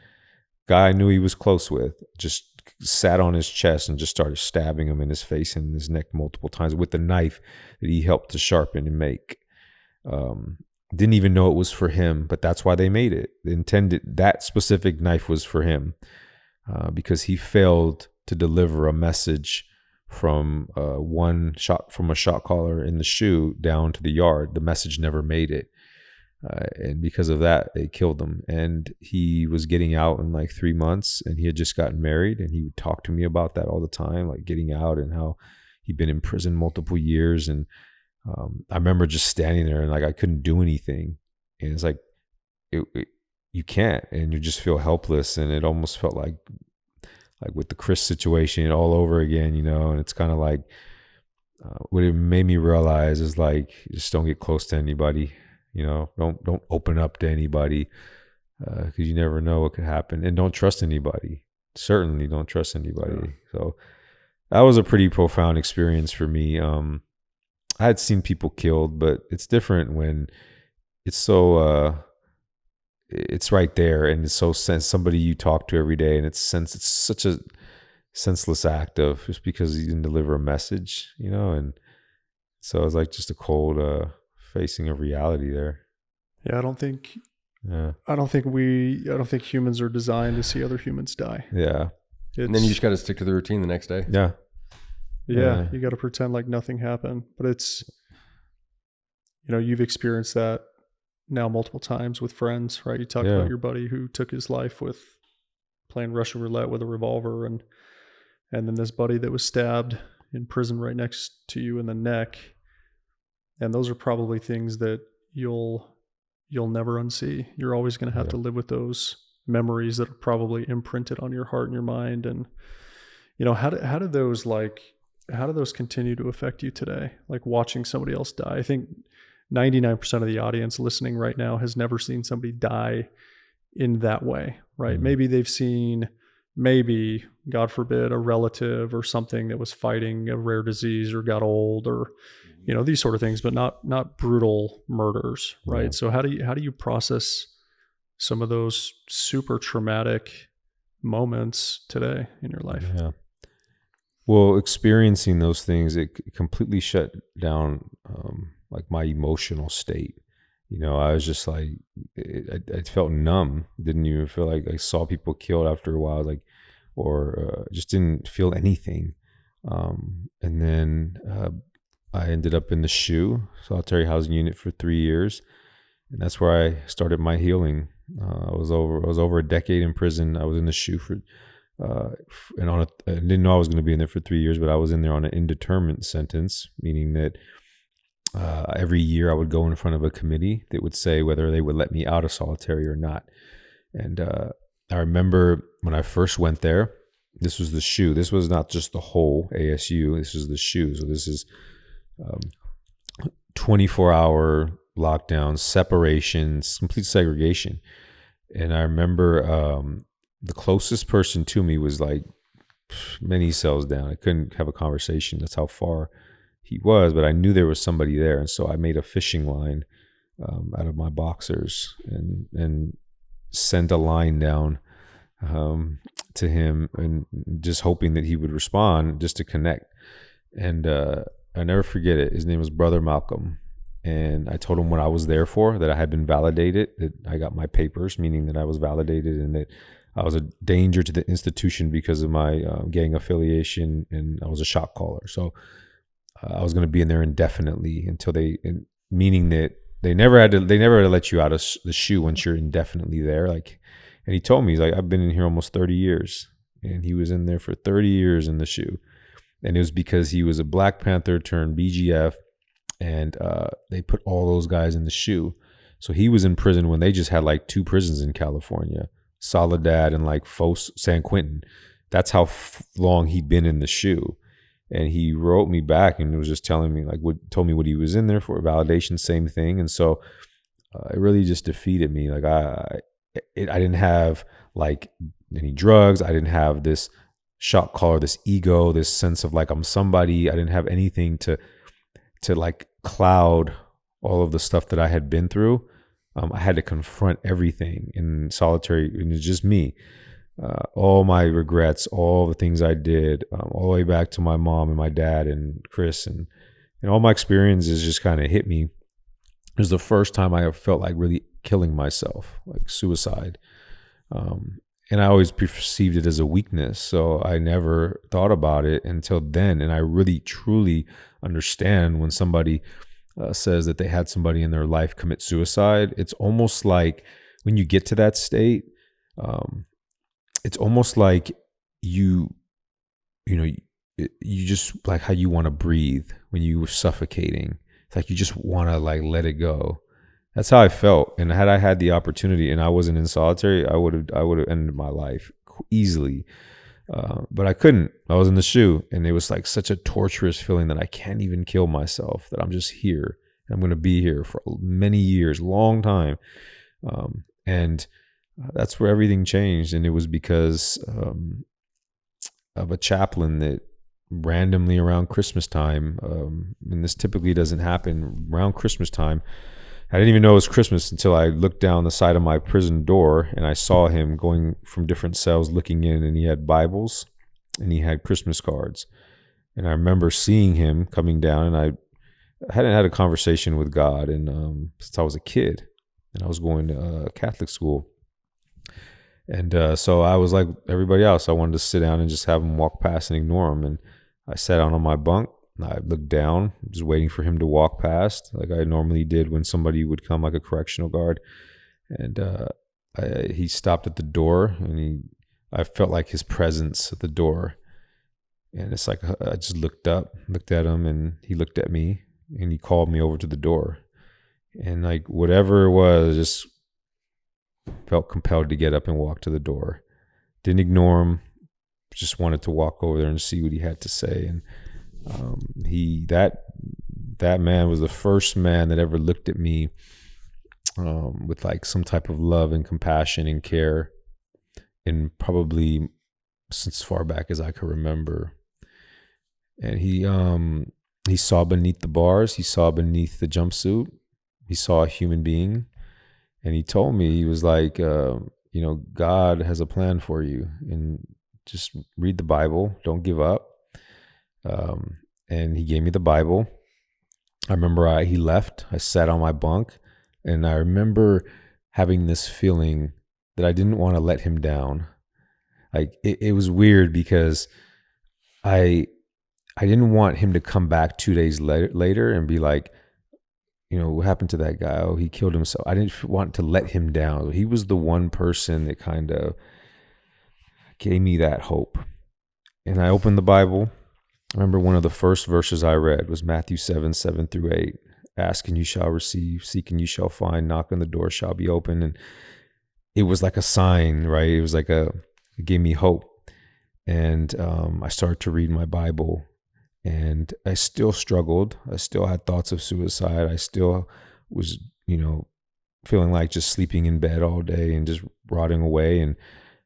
guy I knew he was close with, just sat on his chest and just started stabbing him in his face and his neck multiple times with the knife that he helped to sharpen and make. Didn't even know it was for him, but that's why they made it. That specific knife was for him, because he failed to deliver a message from a shot caller in the shoe down to the yard. The message never made it. And because of that, they killed him. And he was getting out in like 3 months, and he had just gotten married, and he would talk to me about that all the time, like getting out and how he'd been in prison multiple years. And I remember just standing there, and like I couldn't do anything. And it's like, you can't, and you just feel helpless. And it almost felt like with the Chris situation all over again, you know. And it's kind of like, what it made me realize is like, just don't get close to anybody. You know, don't open up to anybody, because you never know what could happen. And don't trust anybody. certainly don't trust anybody. Yeah. So that was a pretty profound experience for me. I had seen people killed, but it's different when it's so it's right there, and it's so somebody you talk to every day, and it's such a senseless act of just because you didn't deliver a message, and so it's like just a cold facing of reality there. Yeah, I don't think humans are designed to see other humans die. Yeah. And then you just got to stick to the routine the next day. Yeah. Yeah. You got to pretend like nothing happened, but it's, you've experienced that now multiple times with friends, right? You talked about your buddy who took his life with playing Russian roulette with a revolver, and then this buddy that was stabbed in prison right next to you in the neck. And those are probably things that you'll never unsee. You're always going to have to live with those memories that are probably imprinted on your heart and your mind. And, how do those continue to affect you today? Like watching somebody else die. I think 99% of the audience listening right now has never seen somebody die in that way, right? Mm-hmm. Maybe they've seen, God forbid, a relative or something that was fighting a rare disease or got old, or these sort of things, but not brutal murders, right? Yeah. So how do you process some of those super traumatic moments today in your life? Yeah. Well, experiencing those things, it completely shut down like my emotional state. I was just like, I felt numb. Didn't even feel like I saw people killed after a while, like, or just didn't feel anything. And then I ended up in the SHU, solitary housing unit, for 3 years, and that's where I started my healing. I was over a decade in prison. I was in the SHU and I didn't know I was going to be in there for 3 years, but I was in there on an indeterminate sentence, meaning that every year I would go in front of a committee that would say whether they would let me out of solitary or not. And I remember when I first went there, this was the SHU. This was not just the whole ASU. This is the SHU. So this is 24-hour lockdowns, separations, complete segregation. And I remember the closest person to me was like many cells down. I couldn't have a conversation. That's how far he was, but I knew there was somebody there. And so I made a fishing line out of my boxers and sent a line down to him, and just hoping that he would respond, just to connect. And I never forget it. His name was Brother Malcolm. And I told him what I was there for, that I had been validated, that I got my papers, meaning that I was validated, and that I was a danger to the institution because of my gang affiliation, and I was a shot caller. So I was going to be in there indefinitely until meaning that they never had to let you out of the SHU once you're indefinitely there. Like, and he told me, he's like, I've been in here almost 30 years, and he was in there for 30 years in the SHU. And it was because he was a Black Panther turned BGF, and they put all those guys in the SHU. So he was in prison when they just had like 2 prisons in California, Soledad and like San Quentin. That's how long he'd been in the SHU. And he wrote me back and was just telling me, like, told me what he was in there for, validation, same thing. And so it really just defeated me. Like I didn't have like any drugs. I didn't have this shot caller, this ego, this sense of like I'm somebody. I didn't have anything to like cloud all of the stuff that I had been through. I had to confront everything in solitary, and it's just me. All my regrets, all the things I did, all the way back to my mom and my dad and Chris, and all my experiences just kind of hit me. It was the first time I felt like really killing myself, like suicide. And I always perceived it as a weakness, so I never thought about it until then. And I really, truly understand when somebody says that they had somebody in their life commit suicide. It's almost like when you get to that state, it's almost like you just like how you want to breathe when you were suffocating. It's like you just want to like let it go. That's how I felt. And had I had the opportunity and I wasn't in solitary, I would have ended my life easily. But I couldn't. I was in the SHU, and it was like such a torturous feeling that I can't even kill myself, that I'm just here. And I'm going to be here for many years, long time. And that's where everything changed. And it was because of a chaplain that randomly around Christmas time, and this typically doesn't happen around Christmas time. I didn't even know it was Christmas until I looked down the side of my prison door and I saw him going from different cells looking in, and he had Bibles and he had Christmas cards. And I remember seeing him coming down, and I hadn't had a conversation with God since I was a kid, and I was going to Catholic school. And so I was like everybody else. I wanted to sit down and just have him walk past and ignore him. And I sat down on my bunk. I looked down, just waiting for him to walk past, like I normally did when somebody would come, like a correctional guard. And he stopped at the door, and I felt like his presence at the door. And it's like I just looked up, looked at him, and he looked at me, and he called me over to the door. And like whatever it was, just felt compelled to get up and walk to the door. Didn't ignore him, just wanted to walk over there and see what he had to say. And that man was the first man that ever looked at me with like some type of love and compassion and care, and probably since far back as I could remember. And he saw beneath the bars, he saw beneath the jumpsuit, he saw a human being, and he told me, he was like, God has a plan for you, and just read the Bible, don't give up. And he gave me the Bible. I remember he left. I sat on my bunk, and I remember having this feeling that I didn't want to let him down. Like it was weird because I didn't want him to come back 2 days later and be like, what happened to that guy? Oh, he killed himself. I didn't want to let him down. He was the one person that kind of gave me that hope. And I opened the Bible. I remember one of the first verses I read was Matthew 7:7-8. Ask and you shall receive, seek and you shall find, knock on the door shall be open. And it was like a sign, right? It was like it gave me hope. And I started to read my Bible, and I still struggled. I still had thoughts of suicide. I still was, feeling like just sleeping in bed all day and just rotting away. And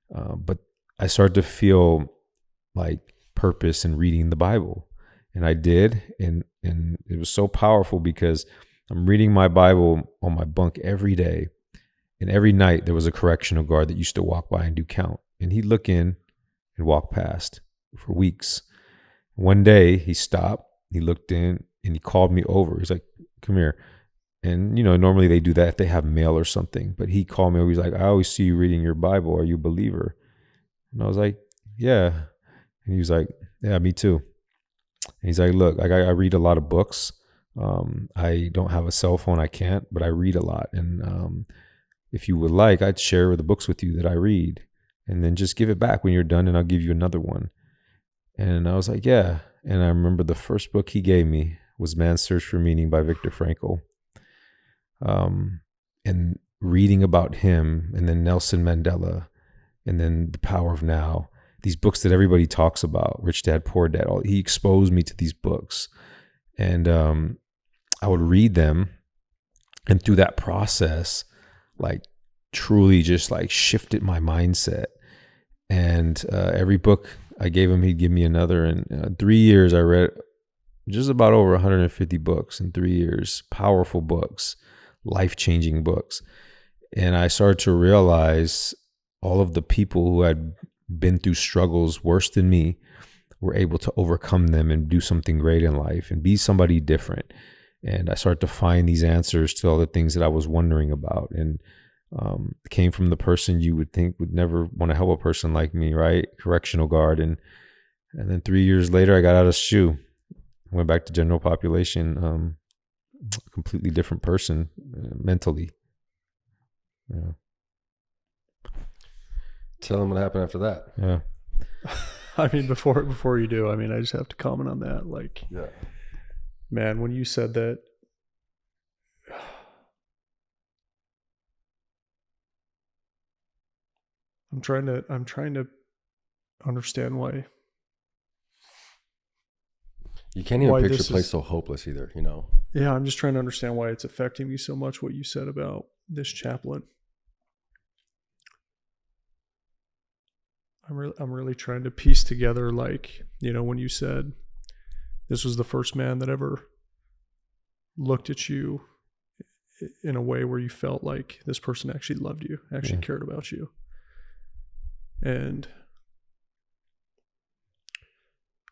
but I started to feel like purpose in reading the Bible, and I did, and it was so powerful because I'm reading my Bible on my bunk every day, and every night there was a correctional guard that used to walk by and do count, and he'd look in and walk past for weeks. One day he stopped, he looked in, and he called me over. He's like, come here. And normally they do that if they have mail or something, but he called me over. He's like, I always see you reading your Bible, are you a believer? And I was like, yeah. And he was like, yeah, me too. And he's like, look, I read a lot of books. I don't have a cell phone. I can't, but I read a lot. And if you would like, I'd share the books with you that I read, and then just give it back when you're done, and I'll give you another one. And I was like, yeah. And I remember the first book he gave me was Man's Search for Meaning by Viktor Frankl. And reading about him, and then Nelson Mandela, and then The Power of Now, these books that everybody talks about, Rich Dad, Poor Dad, he exposed me to these books. And I would read them, and through that process, like truly just like shifted my mindset. And every book I gave him, he'd give me another. And 3 years, I read just about over 150 books in 3 years, powerful books, life-changing books. And I started to realize all of the people who had been through struggles worse than me were able to overcome them and do something great in life and be somebody different. And I started to find these answers to all the things that I was wondering about. And it came from the person you would think would never want to help a person like me, right? Correctional guard. And then 3 years later, I got out of SHU, went back to general population, a completely different person mentally. Yeah. Tell them what happened after that. Yeah. I mean, before you do, I mean, I just have to comment on that. Like, yeah, man, when you said that, I'm trying to understand why. You can't even Why picture a this place is- so hopeless either, Yeah, I'm just trying to understand why it's affecting me so much, what you said about this chaplain. I'm really trying to piece together, like, you know, when you said this was the first man that ever looked at you in a way where you felt like this person actually loved you, actually cared about you. And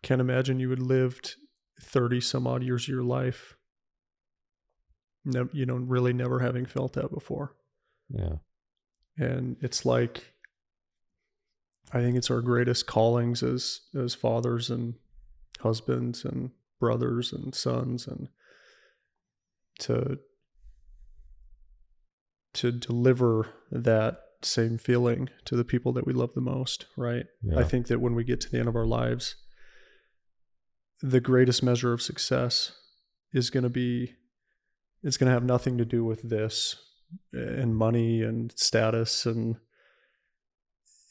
can't imagine you had lived 30 some odd years of your life, you know, really never having felt that before. Yeah. And it's like, I think it's our greatest callings as fathers and husbands and brothers and sons, and to deliver that same feeling to the people that we love the most, right? Yeah. I think that when we get to the end of our lives, the greatest measure of success is going to have nothing to do with this and money and status and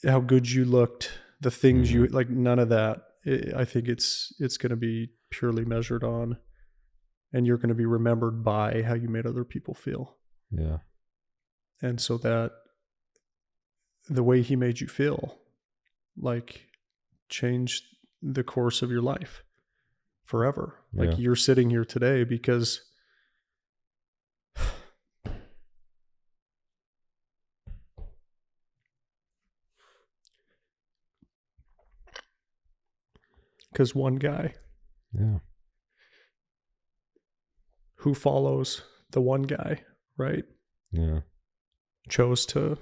how good you looked, the things you like, none of that. I think it's going to be purely measured on, and you're going to be remembered by how you made other people feel. Yeah. And so that the way he made you feel, like, changed the course of your life forever. Like, you're sitting here today because one guy who follows the one guy, right? Yeah. Chose to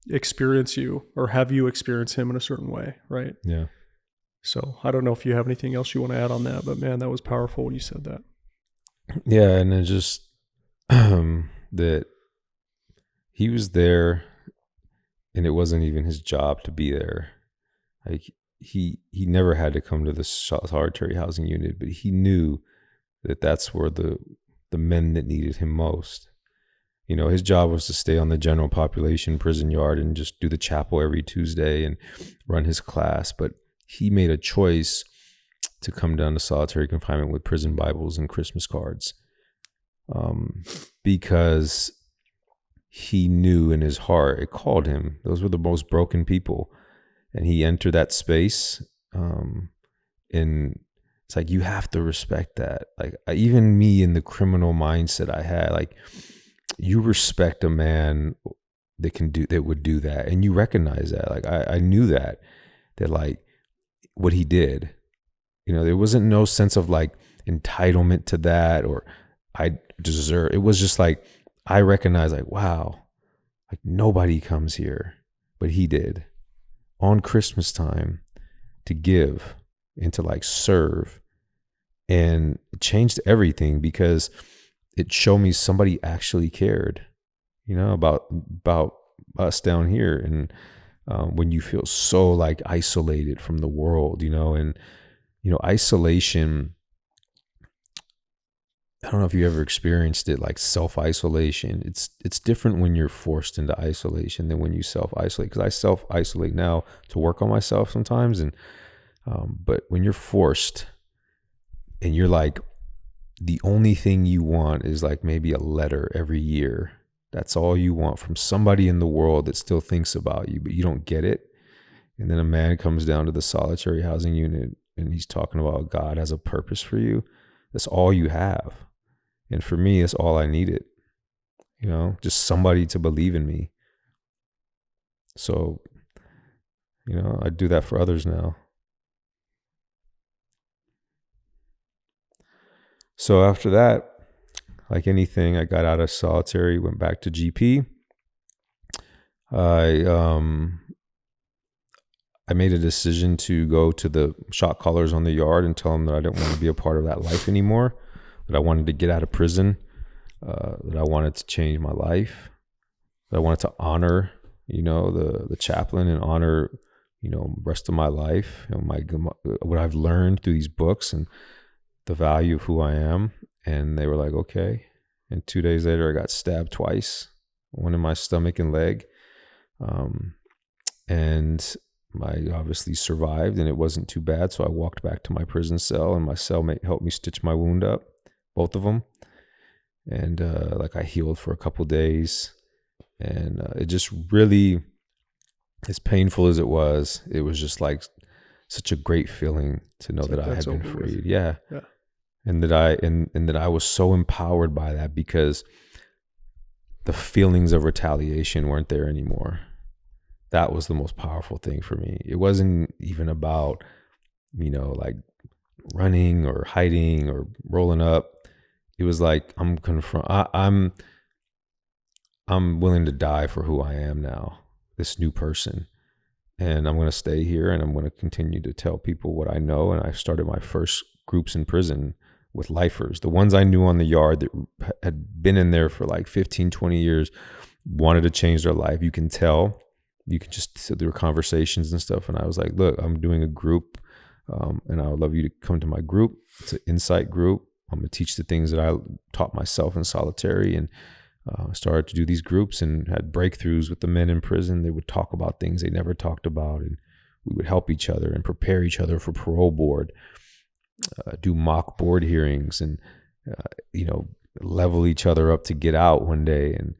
experience you or have you experience him in a certain way, right? Yeah. So I don't know if you have anything else you want to add on that, but man, that was powerful when you said that. Yeah. And it just that he was there, and it wasn't even his job to be there. Like, he never had to come to the solitary housing unit, but he knew that that's where the men that needed him most. You know, his job was to stay on the general population prison yard and just do the chapel every Tuesday and run his class. But he made a choice to come down to solitary confinement with prison Bibles and Christmas cards, because he knew in his heart, it called him. Those were the most broken people. And he entered that space. And it's like, you have to respect that. Like, even me in the criminal mindset I had, like, you respect a man that would do that. And you recognize that. Like, I knew that like what he did, you know, there wasn't no sense of like entitlement to that or I deserve. It was just like, I recognize, like, wow, like nobody comes here, but he did on Christmas time to give and to like serve. And it changed everything because it showed me somebody actually cared, you know, about us down here. And when you feel so like isolated from the world, you know, and, you know, isolation, I don't know if you ever experienced it, like self-isolation. It's different when you're forced into isolation than when you self-isolate. Because I self-isolate now to work on myself sometimes. And but when you're forced and you're like, the only thing you want is like maybe a letter every year. That's all you want from somebody in the world that still thinks about you, but you don't get it. And then a man comes down to the solitary housing unit and he's talking about God has a purpose for you. That's all you have. And for me, it's all I needed, you know, just somebody to believe in me. So, you know, I do that for others now. So after that, like anything, I got out of solitary, went back to GP. I made a decision to go to the shot callers on the yard and tell them that I didn't want to be a part of that life anymore, that I wanted to get out of prison, that I wanted to change my life, that I wanted to honor, you know, the chaplain and honor, you know, the rest of my life, you know, what I've learned through these books and the value of who I am. And they were like, okay. And 2 days later, I got stabbed twice, one in my stomach and leg. And I obviously survived and it wasn't too bad. So I walked back to my prison cell and my cellmate helped me stitch my wound up, both of them. And like I healed for a couple days. And it just really as painful as it was just like such a great feeling to know that like I had been over freed. with. Yeah. Yeah. And that I was so empowered by that, because the feelings of retaliation weren't there anymore. That was the most powerful thing for me. It wasn't even about, like running or hiding or rolling up. It was like, I'm willing to die for who I am now, this new person. And I'm going to stay here, and I'm going to continue to tell people what I know. And I started my first groups in prison with lifers. The ones I knew on the yard that had been in there for like 15, 20 years, wanted to change their life. You can tell. You can just, so there were conversations and stuff. And I was like, look, I'm doing a group, and I would love you to come to my group. It's an insight group. I'm going to teach the things that I taught myself in solitary, and started to do these groups and had breakthroughs with the men in prison. They would talk about things they never talked about, and we would help each other and prepare each other for parole board, do mock board hearings, and level each other up to get out one day. And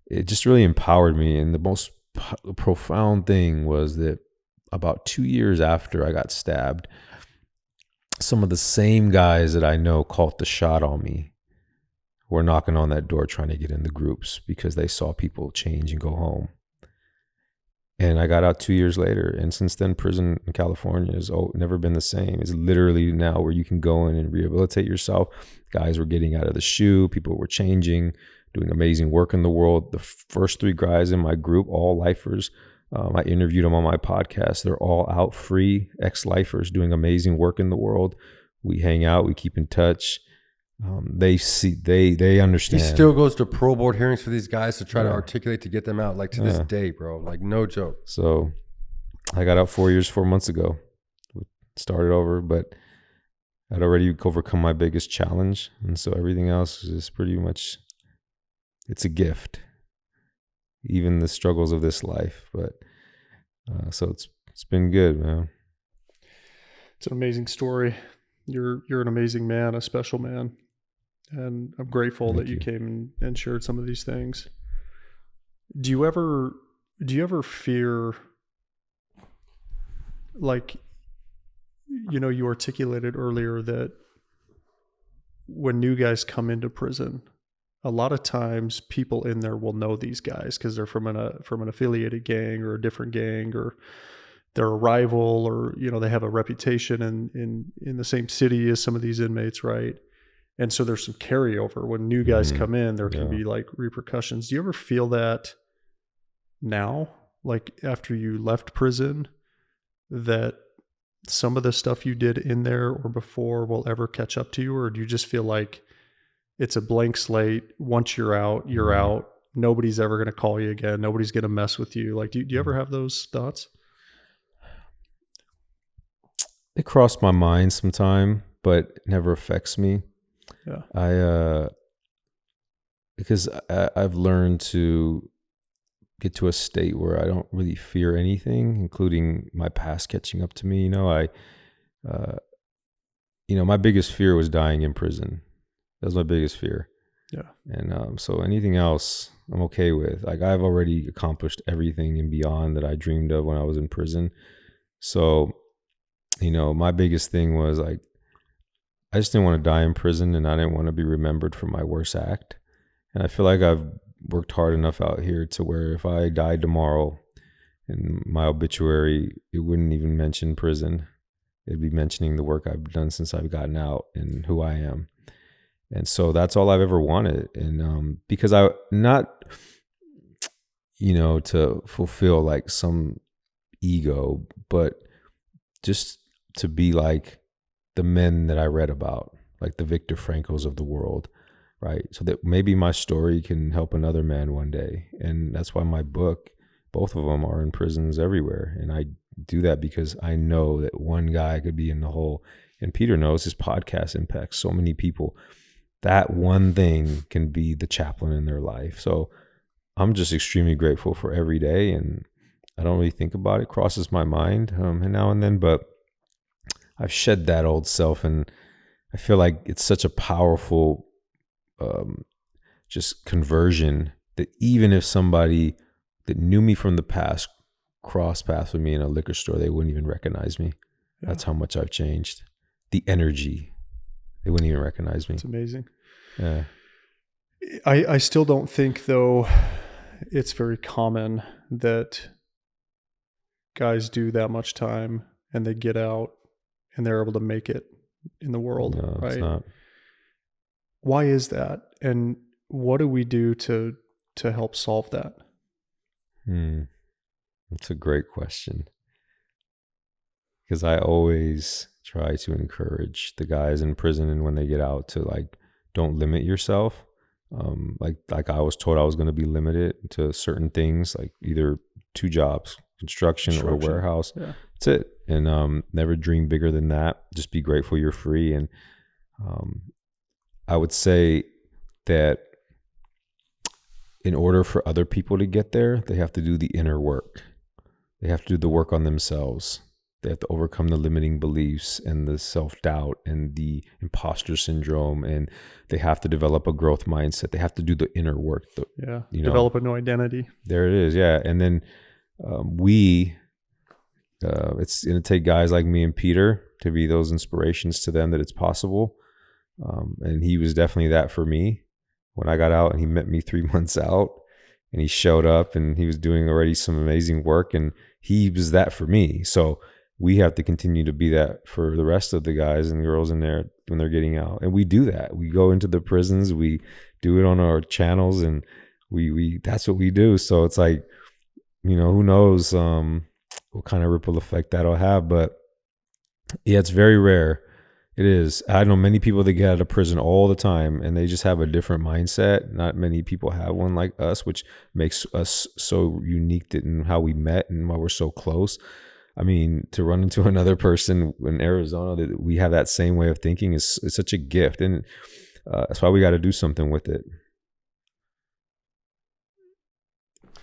it just really empowered me. And the most profound thing was that about 2 years after I got stabbed, some of the same guys that I know called the shot on me were knocking on that door trying to get in the groups, because they saw people change and go home. And I got out 2 years later. And since then, prison in California has never been the same. It's literally now where you can go in and rehabilitate yourself. Guys were getting out of the shoe. People were changing, doing amazing work in the world. The first 3 guys in my group, all lifers, I interviewed them on my podcast. They're all out free, ex-lifers doing amazing work in the world. We hang out, we keep in touch. They understand. He still goes to parole board hearings for these guys to try to articulate to get them out, like to this day, bro. Like, no joke. So I got out 4 years, 4 months ago. Started over, but I'd already overcome my biggest challenge. And so everything else is pretty much, it's a gift. Even the struggles of this life. But so it's been good, man. It's an amazing story. You're an amazing man, a special man. And I'm grateful that you came and shared some of these things. Do you ever fear, like, you articulated earlier that when new guys come into prison, a lot of times people in there will know these guys because they're from an affiliated gang or a different gang, or they're a rival, or they have a reputation in the same city as some of these inmates, right? And so there's some carryover. When new guys come in, there can be like repercussions. Do you ever feel that now, like after you left prison, that some of the stuff you did in there or before will ever catch up to you? Or do you just feel like it's a blank slate? Once you're out, you're out. Nobody's ever going to call you again. Nobody's going to mess with you. Like, do you ever have those thoughts? It crossed my mind sometime, but it never affects me. Yeah. Because I've learned to get to a state where I don't really fear anything, including my past catching up to me. My biggest fear was dying in prison. That was my biggest fear. Yeah. And so anything else I'm okay with. Like, I've already accomplished everything and beyond that I dreamed of when I was in prison. So, my biggest thing was like, I just didn't want to die in prison, and I didn't want to be remembered for my worst act. And I feel like I've worked hard enough out here to where if I died tomorrow in my obituary, it wouldn't even mention prison. It'd be mentioning the work I've done since I've gotten out and who I am. And so that's all I've ever wanted. And because I not, to fulfill like some ego, but just to be like the men that I read about, like the Viktor Frankls of the world, right? So that maybe my story can help another man one day. And that's why my book, both of them are in prisons everywhere. And I do that because I know that one guy could be in the hole. And Peter knows his podcast impacts so many people. That one thing can be the chaplain in their life. So I'm just extremely grateful for every day. And I don't really think about it. Crosses my mind and now and then, but I've shed that old self, and I feel like it's such a powerful just conversion that even if somebody that knew me from the past cross paths with me in a liquor store, they wouldn't even recognize me. Yeah. That's how much I've changed. The energy, they wouldn't even recognize me. It's amazing. Yeah. I still don't think, though, it's very common that guys do that much time and they get out and they're able to make it in the world. No, right? It's not. Why is that? And what do we do to help solve that? That's a great question. Because I always try to encourage the guys in prison, and when they get out, to like, don't limit yourself. Like I was told I was going to be limited to certain things, like either 2 jobs, construction or warehouse. Yeah. That's it. And never dream bigger than that. Just be grateful you're free. And I would say that in order for other people to get there, they have to do the inner work. They have to do the work on themselves. They have to overcome the limiting beliefs and the self-doubt and the imposter syndrome, and they have to develop a growth mindset. They have to do the inner work. Develop a new identity. There it is, yeah. And then it's going to take guys like me and Peter to be those inspirations to them that it's possible. And he was definitely that for me. When I got out and he met me 3 months out, and he showed up and he was doing already some amazing work, and he was that for me. So we have to continue to be that for the rest of the guys and girls in there when they're getting out. And we do that. We go into the prisons, we do it on our channels, and we that's what we do. So it's like, who knows what kind of ripple effect that'll have. But yeah, it's very rare. It is. I know many people that get out of prison all the time and they just have a different mindset. Not many people have one like us, which makes us so unique in how we met and why we're so close. I mean, to run into another person in Arizona that we have that same way of thinking is such a gift. And that's why we got to do something with it.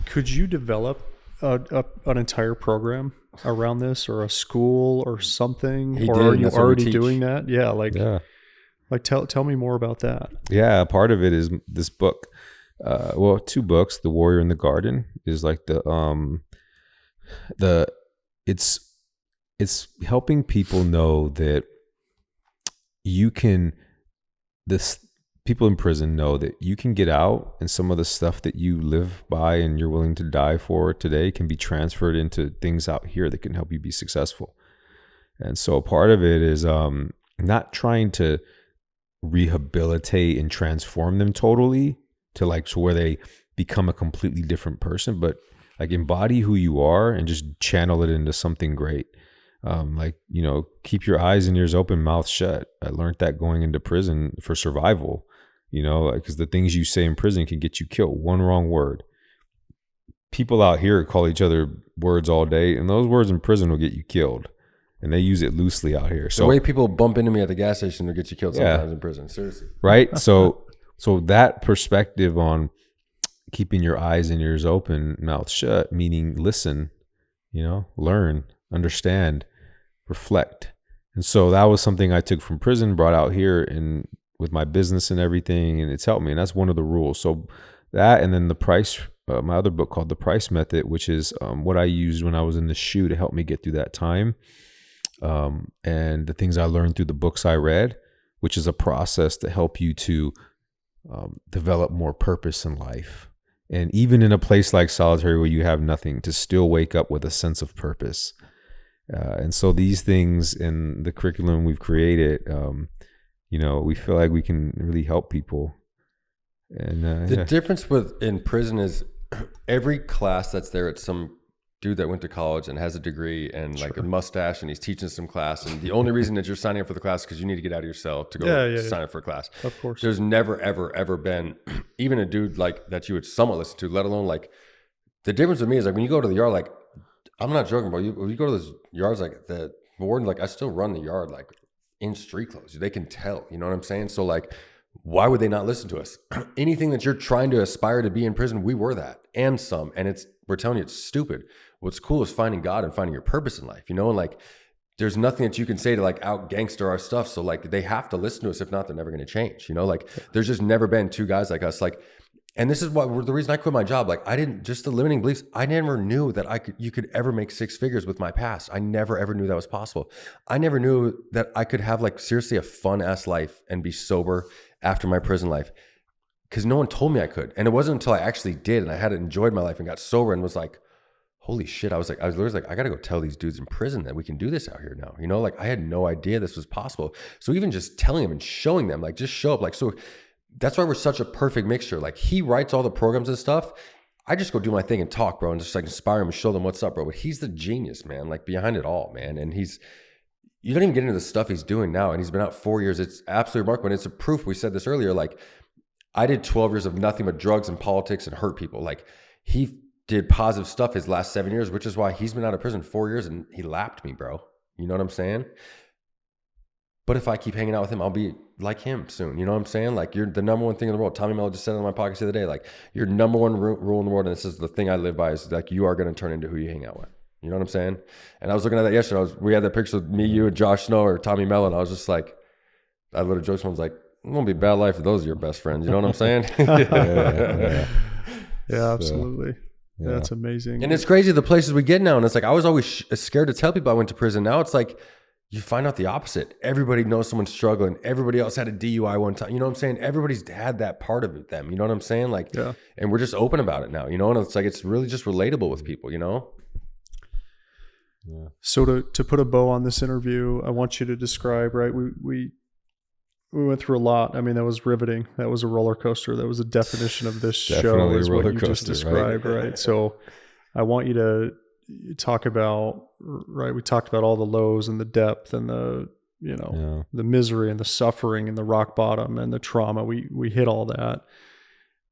Could you develop an entire program around this, or a school or something? Or are you already doing that? Yeah. Like tell me more about that. Yeah. Part of it is this book. 2 books. The Warrior in the Garden is like it's helping people know that people in prison know that you can get out, and some of the stuff that you live by and you're willing to die for today can be transferred into things out here that can help you be successful. And so part of it is not trying to rehabilitate and transform them totally to where they become a completely different person, but like embody who you are and just channel it into something great. Keep your eyes and ears open, mouth shut. I learned that going into prison for survival, because the things you say in prison can get you killed. One wrong word. People out here call each other words all day, and those words in prison will get you killed. And they use it loosely out here. So the way people bump into me at the gas station will get you killed sometimes in prison. Seriously. Right? So that perspective on keeping your eyes and ears open, mouth shut, meaning listen, learn, understand, reflect. And so that was something I took from prison, brought out here and with my business and everything, and it's helped me. And that's one of the rules. So that, and then the price, my other book called The Price Method, which is what I used when I was in the SHU to help me get through that time. And the things I learned through the books I read, which is a process to help you to develop more purpose in life. And even in a place like solitary where you have nothing, to still wake up with a sense of purpose. And so these things in the curriculum we've created, we feel like we can really help people. And the difference in prison is every class that's there, it's some dude that went to college and has a degree and like a mustache, and he's teaching some class. And the only reason that you're signing up for the class is because you need to get out of your cell to go sign up for a class. Of course. There's never, ever, ever been even a dude like that you would somewhat listen to, let alone like the difference with me is like when you go to the yard, like I'm not joking, bro. When you go to those yards, like the warden, like I still run the yard like in street clothes. They can tell, you know what I'm saying? So like, why would they not listen to us? Anything that you're trying to aspire to be in prison, we were that and some. And we're telling you it's stupid. What's cool is finding God and finding your purpose in life, and like there's nothing that you can say to like out gangster our stuff. So like they have to listen to us. If not, they're never going to change, like there's just never been 2 guys like us. Like And this is what the reason I quit my job. Like I didn't, just the limiting beliefs. I never knew that you could ever make 6 figures with my past. I never ever knew that was possible. I never knew that I could have like seriously a fun ass life and be sober after my prison life, because no one told me I could. And it wasn't until I actually did and I had enjoyed my life and got sober and was like, holy shit. I was literally like, I got to go tell these dudes in prison that we can do this out here now. You know, like I had no idea this was possible. So even just telling them and showing them, like just show up, like, so that's why we're such a perfect mixture. Like he writes all the programs and stuff. I just go do my thing and talk, bro, and just like inspire him and show them what's up, bro. But he's the genius, man, like behind it all, man. And you don't even get into the stuff he's doing now. And he's been out 4 years. It's absolutely remarkable. And it's a proof. We said this earlier. Like I did 12 years of nothing but drugs and politics and hurt people. Like he did positive stuff his last 7 years, which is why he's been out of prison 4 years and he lapped me, bro. You know what I'm saying? But if I keep hanging out with him, I'll be like him soon. You know what I'm saying? Like you're the number one thing in the world. Tommy Mello just said it on my podcast the other day. Like your number one rule in the world, and this is the thing I live by, is like you are going to turn into who you hang out with. You know what I'm saying? And I was looking at that yesterday. We had that picture of me, you, and Josh Snow or Tommy Mello, and I was just like, I literally joked to him, I was like, it's going to be a bad life if those are your best friends. You know what I'm saying? Yeah, absolutely. Yeah. That's amazing. And it's crazy the places we get now. And it's like, I was always scared to tell people I went to prison. Now it's like, you find out the opposite. Everybody knows someone's struggling. Everybody else had a DUI one time. You know what I'm saying? Everybody's had that part of it, them. You know what I'm saying? Like, yeah. And we're just open about it now, you know? And it's like, it's really just relatable with people, you know? Yeah. So to put a bow on this interview, I want you to describe, right? We went through a lot. I mean, that was riveting. That was a roller coaster. That was a definition of this show, is what you just described, right? So I want you to talk about, right? We talked about all the lows and the depth and the, you know, the misery and the suffering and the rock bottom and the trauma. We hit all that,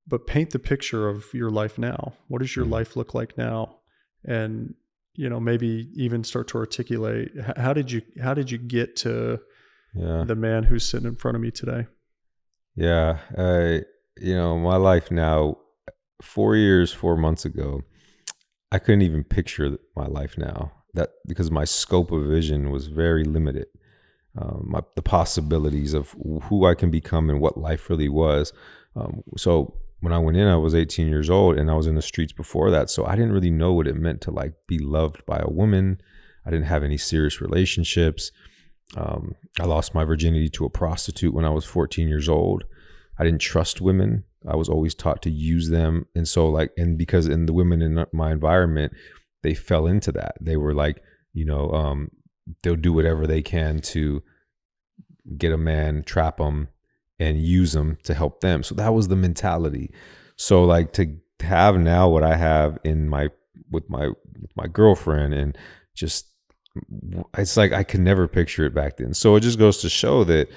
but paint the picture of your life now. What does your life look like now? And, you know, maybe even start to articulate, how did you get to the man who's sitting in front of me today? Yeah. You know, my life now, 4 months ago, I couldn't even picture my life now, that because my scope of vision was very limited. The possibilities of who I can become and what life really was. So when I went in, I was 18 years old and I was in the streets before that. So I didn't really know what it meant to like be loved by a woman. I didn't have any serious relationships. I lost my virginity to a prostitute when I was 14 years old. I didn't trust women. I was always taught to use them. And so because in the women in my environment, they fell into that. They were like, you know, they'll do whatever they can to get a man, trap him, and use them to help them. So that was the mentality. So like to have now what I have with my girlfriend, and just, it's like I could never picture it back then. So it just goes to show that,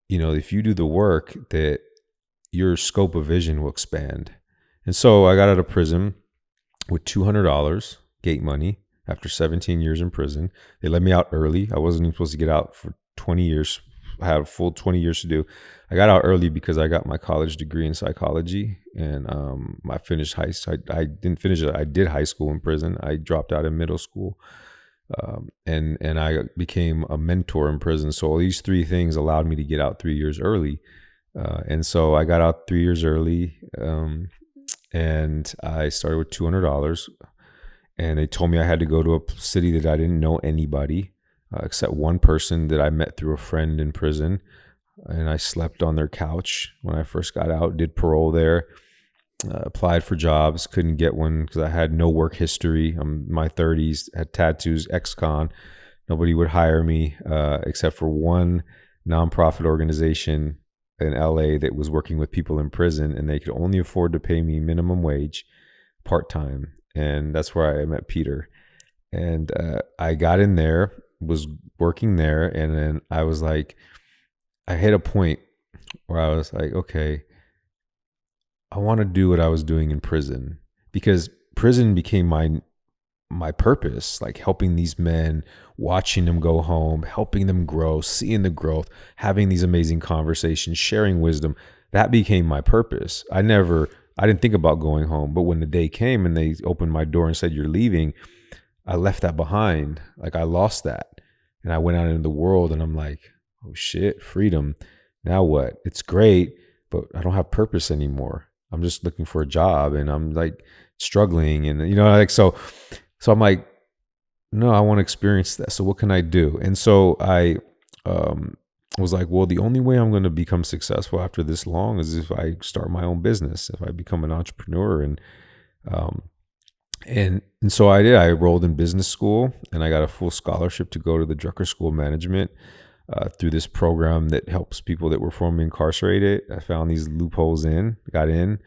you know, if you do the work, that your scope of vision will expand. And so I got out of prison with $200 gate money after 17 years in prison. They let me out early. I wasn't even supposed to get out for 20 years. I had a full 20 years to do. I got out early because I got my college degree in psychology, and I finished I didn't finish it. I did high school in prison. I dropped out in middle school. And I became a mentor in prison. So all these three things allowed me to get out 3 years early. And so I got out 3 years early, and I started with $200. And they told me I had to go to a city that I didn't know anybody, except one person that I met through a friend in prison. And I slept on their couch when I first got out, did parole there. Applied for jobs, couldn't get one because I had no work history. I'm in my 30s, had tattoos, ex-con. Nobody would hire me except for one nonprofit organization in LA that was working with people in prison, and they could only afford to pay me minimum wage part-time. And that's where I met Peter. And I got in there, was working there, and then I was like, I hit a point where I was like, okay, I want to do what I was doing in prison, because prison became my purpose, like helping these men, watching them go home, helping them grow, seeing the growth, having these amazing conversations, sharing wisdom. That became my purpose. I didn't think about going home, but when the day came and they opened my door and said, you're leaving, I left that behind. Like I lost that. And I went out into the world and I'm like, oh shit, freedom. Now what? It's great, but I don't have purpose anymore. I'm just looking for a job and I'm like struggling. And, you know, like, so I'm like, no, I want to experience that. So what can I do? And so I was like, well, the only way I'm going to become successful after this long is if I start my own business, if I become an entrepreneur. And so I did. I enrolled in business school and I got a full scholarship to go to the Drucker School of Management through this program that helps people that were formerly incarcerated. I found these loopholes got in.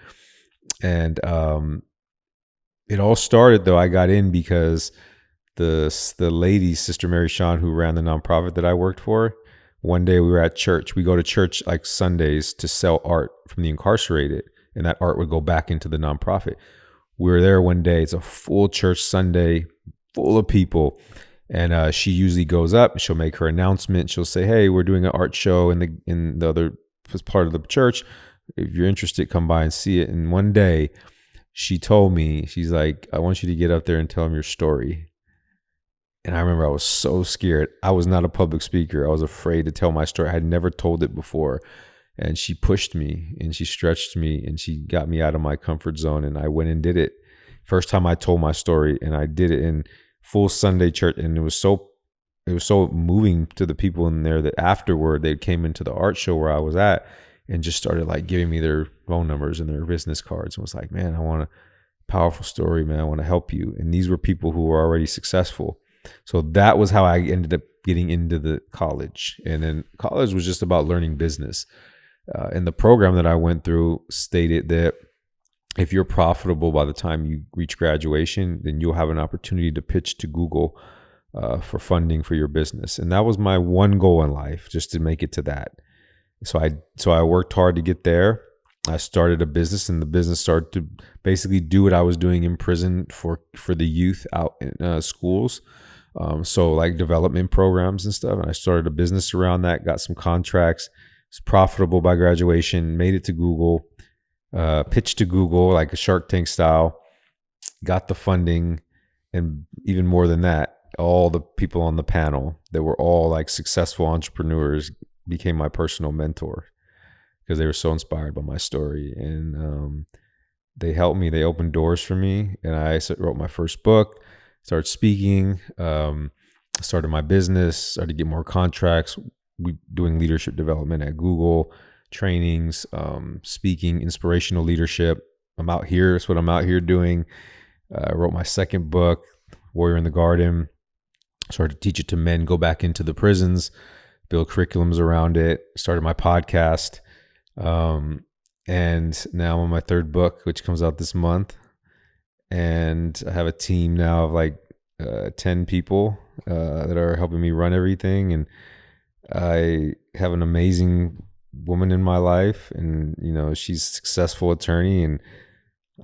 And it all started, though, I got in because the lady, Sister Mary Sean, who ran the nonprofit that I worked for, one day we were at church. We go to church like Sundays to sell art from the incarcerated, and that art would go back into the nonprofit. We were there one day. It's a full church Sunday, full of people. And she usually goes up, she'll make her announcement. She'll say, hey, we're doing an art show in the other part of the church. If you're interested, come by and see it. And one day she told me, she's like, I want you to get up there and tell them your story. And I remember I was so scared. I was not a public speaker. I was afraid to tell my story. I had never told it before. And she pushed me and she stretched me and she got me out of my comfort zone. And I went and did it. First time I told my story, and I did it in full Sunday church. And it was so moving to the people in there that afterward they came into the art show where I was at and just started like giving me their phone numbers and their business cards. And was like, man, I want a powerful story, man. I want to help you. And these were people who were already successful. So that was how I ended up getting into the college. And then college was just about learning business. And the program that I went through stated that if you're profitable by the time you reach graduation, then you'll have an opportunity to pitch to Google for funding for your business. And that was my one goal in life, just to make it to that. So I worked hard to get there. I started a business, and the business started to basically do what I was doing in prison for the youth out in schools. So like development programs and stuff. And I started a business around that, got some contracts. It's profitable by graduation, made it to Google, pitched to Google like a Shark Tank style, got the funding, and even more than that, all the people on the panel that were all like successful entrepreneurs became my personal mentor because they were so inspired by my story. And they helped me. They opened doors for me. And I wrote my first book, started speaking, started my business, started to get more contracts. Doing leadership development at Google, trainings, speaking, inspirational leadership. I'm out here. That's what I'm out here doing. I wrote my second book, Warrior in the Garden. Started to teach it to men, go back into the prisons, build curriculums around it. Started my podcast. And now I'm on my third book, which comes out this month. And I have a team now of like 10 people that are helping me run everything. And I have an amazing woman in my life, and you know, she's a successful attorney. And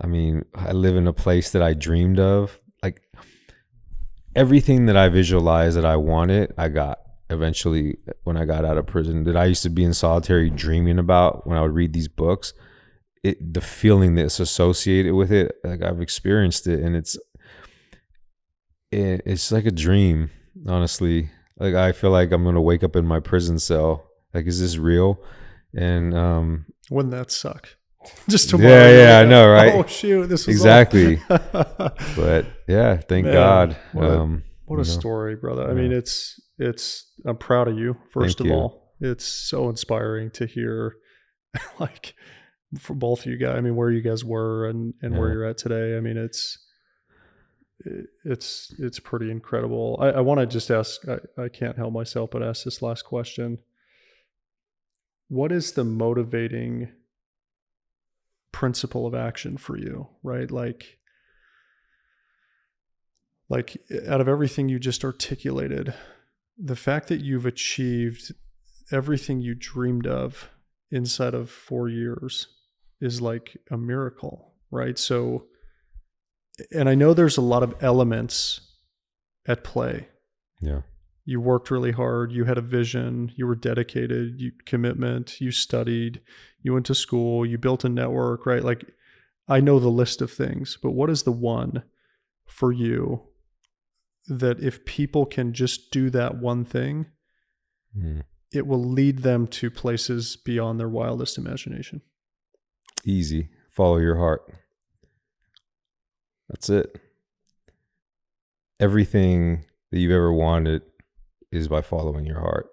I mean, I live in a place that I dreamed of. Like everything that I visualized that I wanted, I got eventually when I got out of prison. That I used to be in solitary dreaming about when I would read these books. The feeling that's associated with it, like I've experienced it, and it's like a dream, honestly. Like I feel like I'm gonna wake up in my prison cell. Like, is this real? And wouldn't that suck? Just tomorrow. Yeah, I know, right? Oh shoot, this was exactly. But yeah, thank God. What a story, brother. I mean, it's. I'm proud of you. First of all, it's so inspiring to hear, like, for both of you guys. I mean, where you guys were and where you're at today. I mean, it's pretty incredible. I want to just ask, I can't help myself but ask this last question. What is the motivating principle of action for you, right? Like out of everything you just articulated, the fact that you've achieved everything you dreamed of inside of 4 years is like a miracle, right? So, and I know there's a lot of elements at play. Yeah. You worked really hard. You had a vision. You were dedicated. Commitment. You studied. You went to school. You built a network, right? Like, I know the list of things, but what is the one for you that if people can just do that one thing, it will lead them to places beyond their wildest imagination? Easy. Follow your heart. That's it. Everything that you've ever wanted is by following your heart,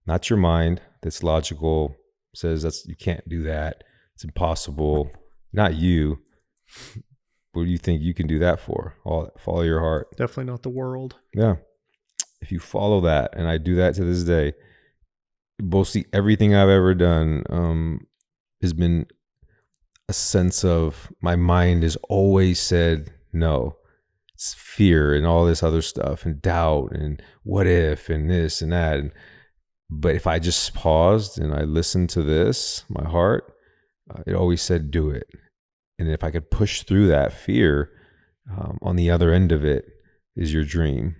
not your mind. That's logical. Says you can't do that. It's impossible. Not you. What do you think you can do that for? Follow your heart. Definitely not the world. Yeah. If you follow that, and I do that to this day, mostly everything I've ever done has been a sense of my mind has always said no. It's fear and all this other stuff and doubt and what if and this and that. But if I just paused and I listened to this, my heart, it always said do it. And if I could push through that fear, on the other end of it is your dream,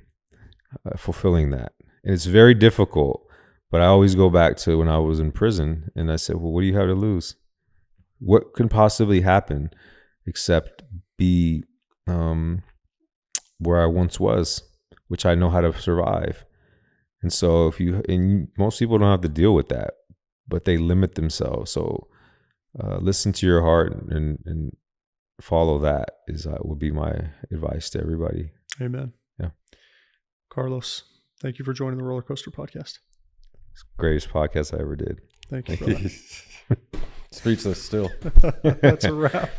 fulfilling that. And it's very difficult, but I always go back to when I was in prison and I said, well, what do you have to lose? What can possibly happen except be where I once was, which I know how to survive. And so most people don't have to deal with that, but they limit themselves. So listen to your heart and follow that would be my advice to everybody. Amen. Yeah. Carlos, thank you for joining the Roller Coaster Podcast. It's the greatest podcast I ever did. Thank you, brother. Speechless still. That's a wrap.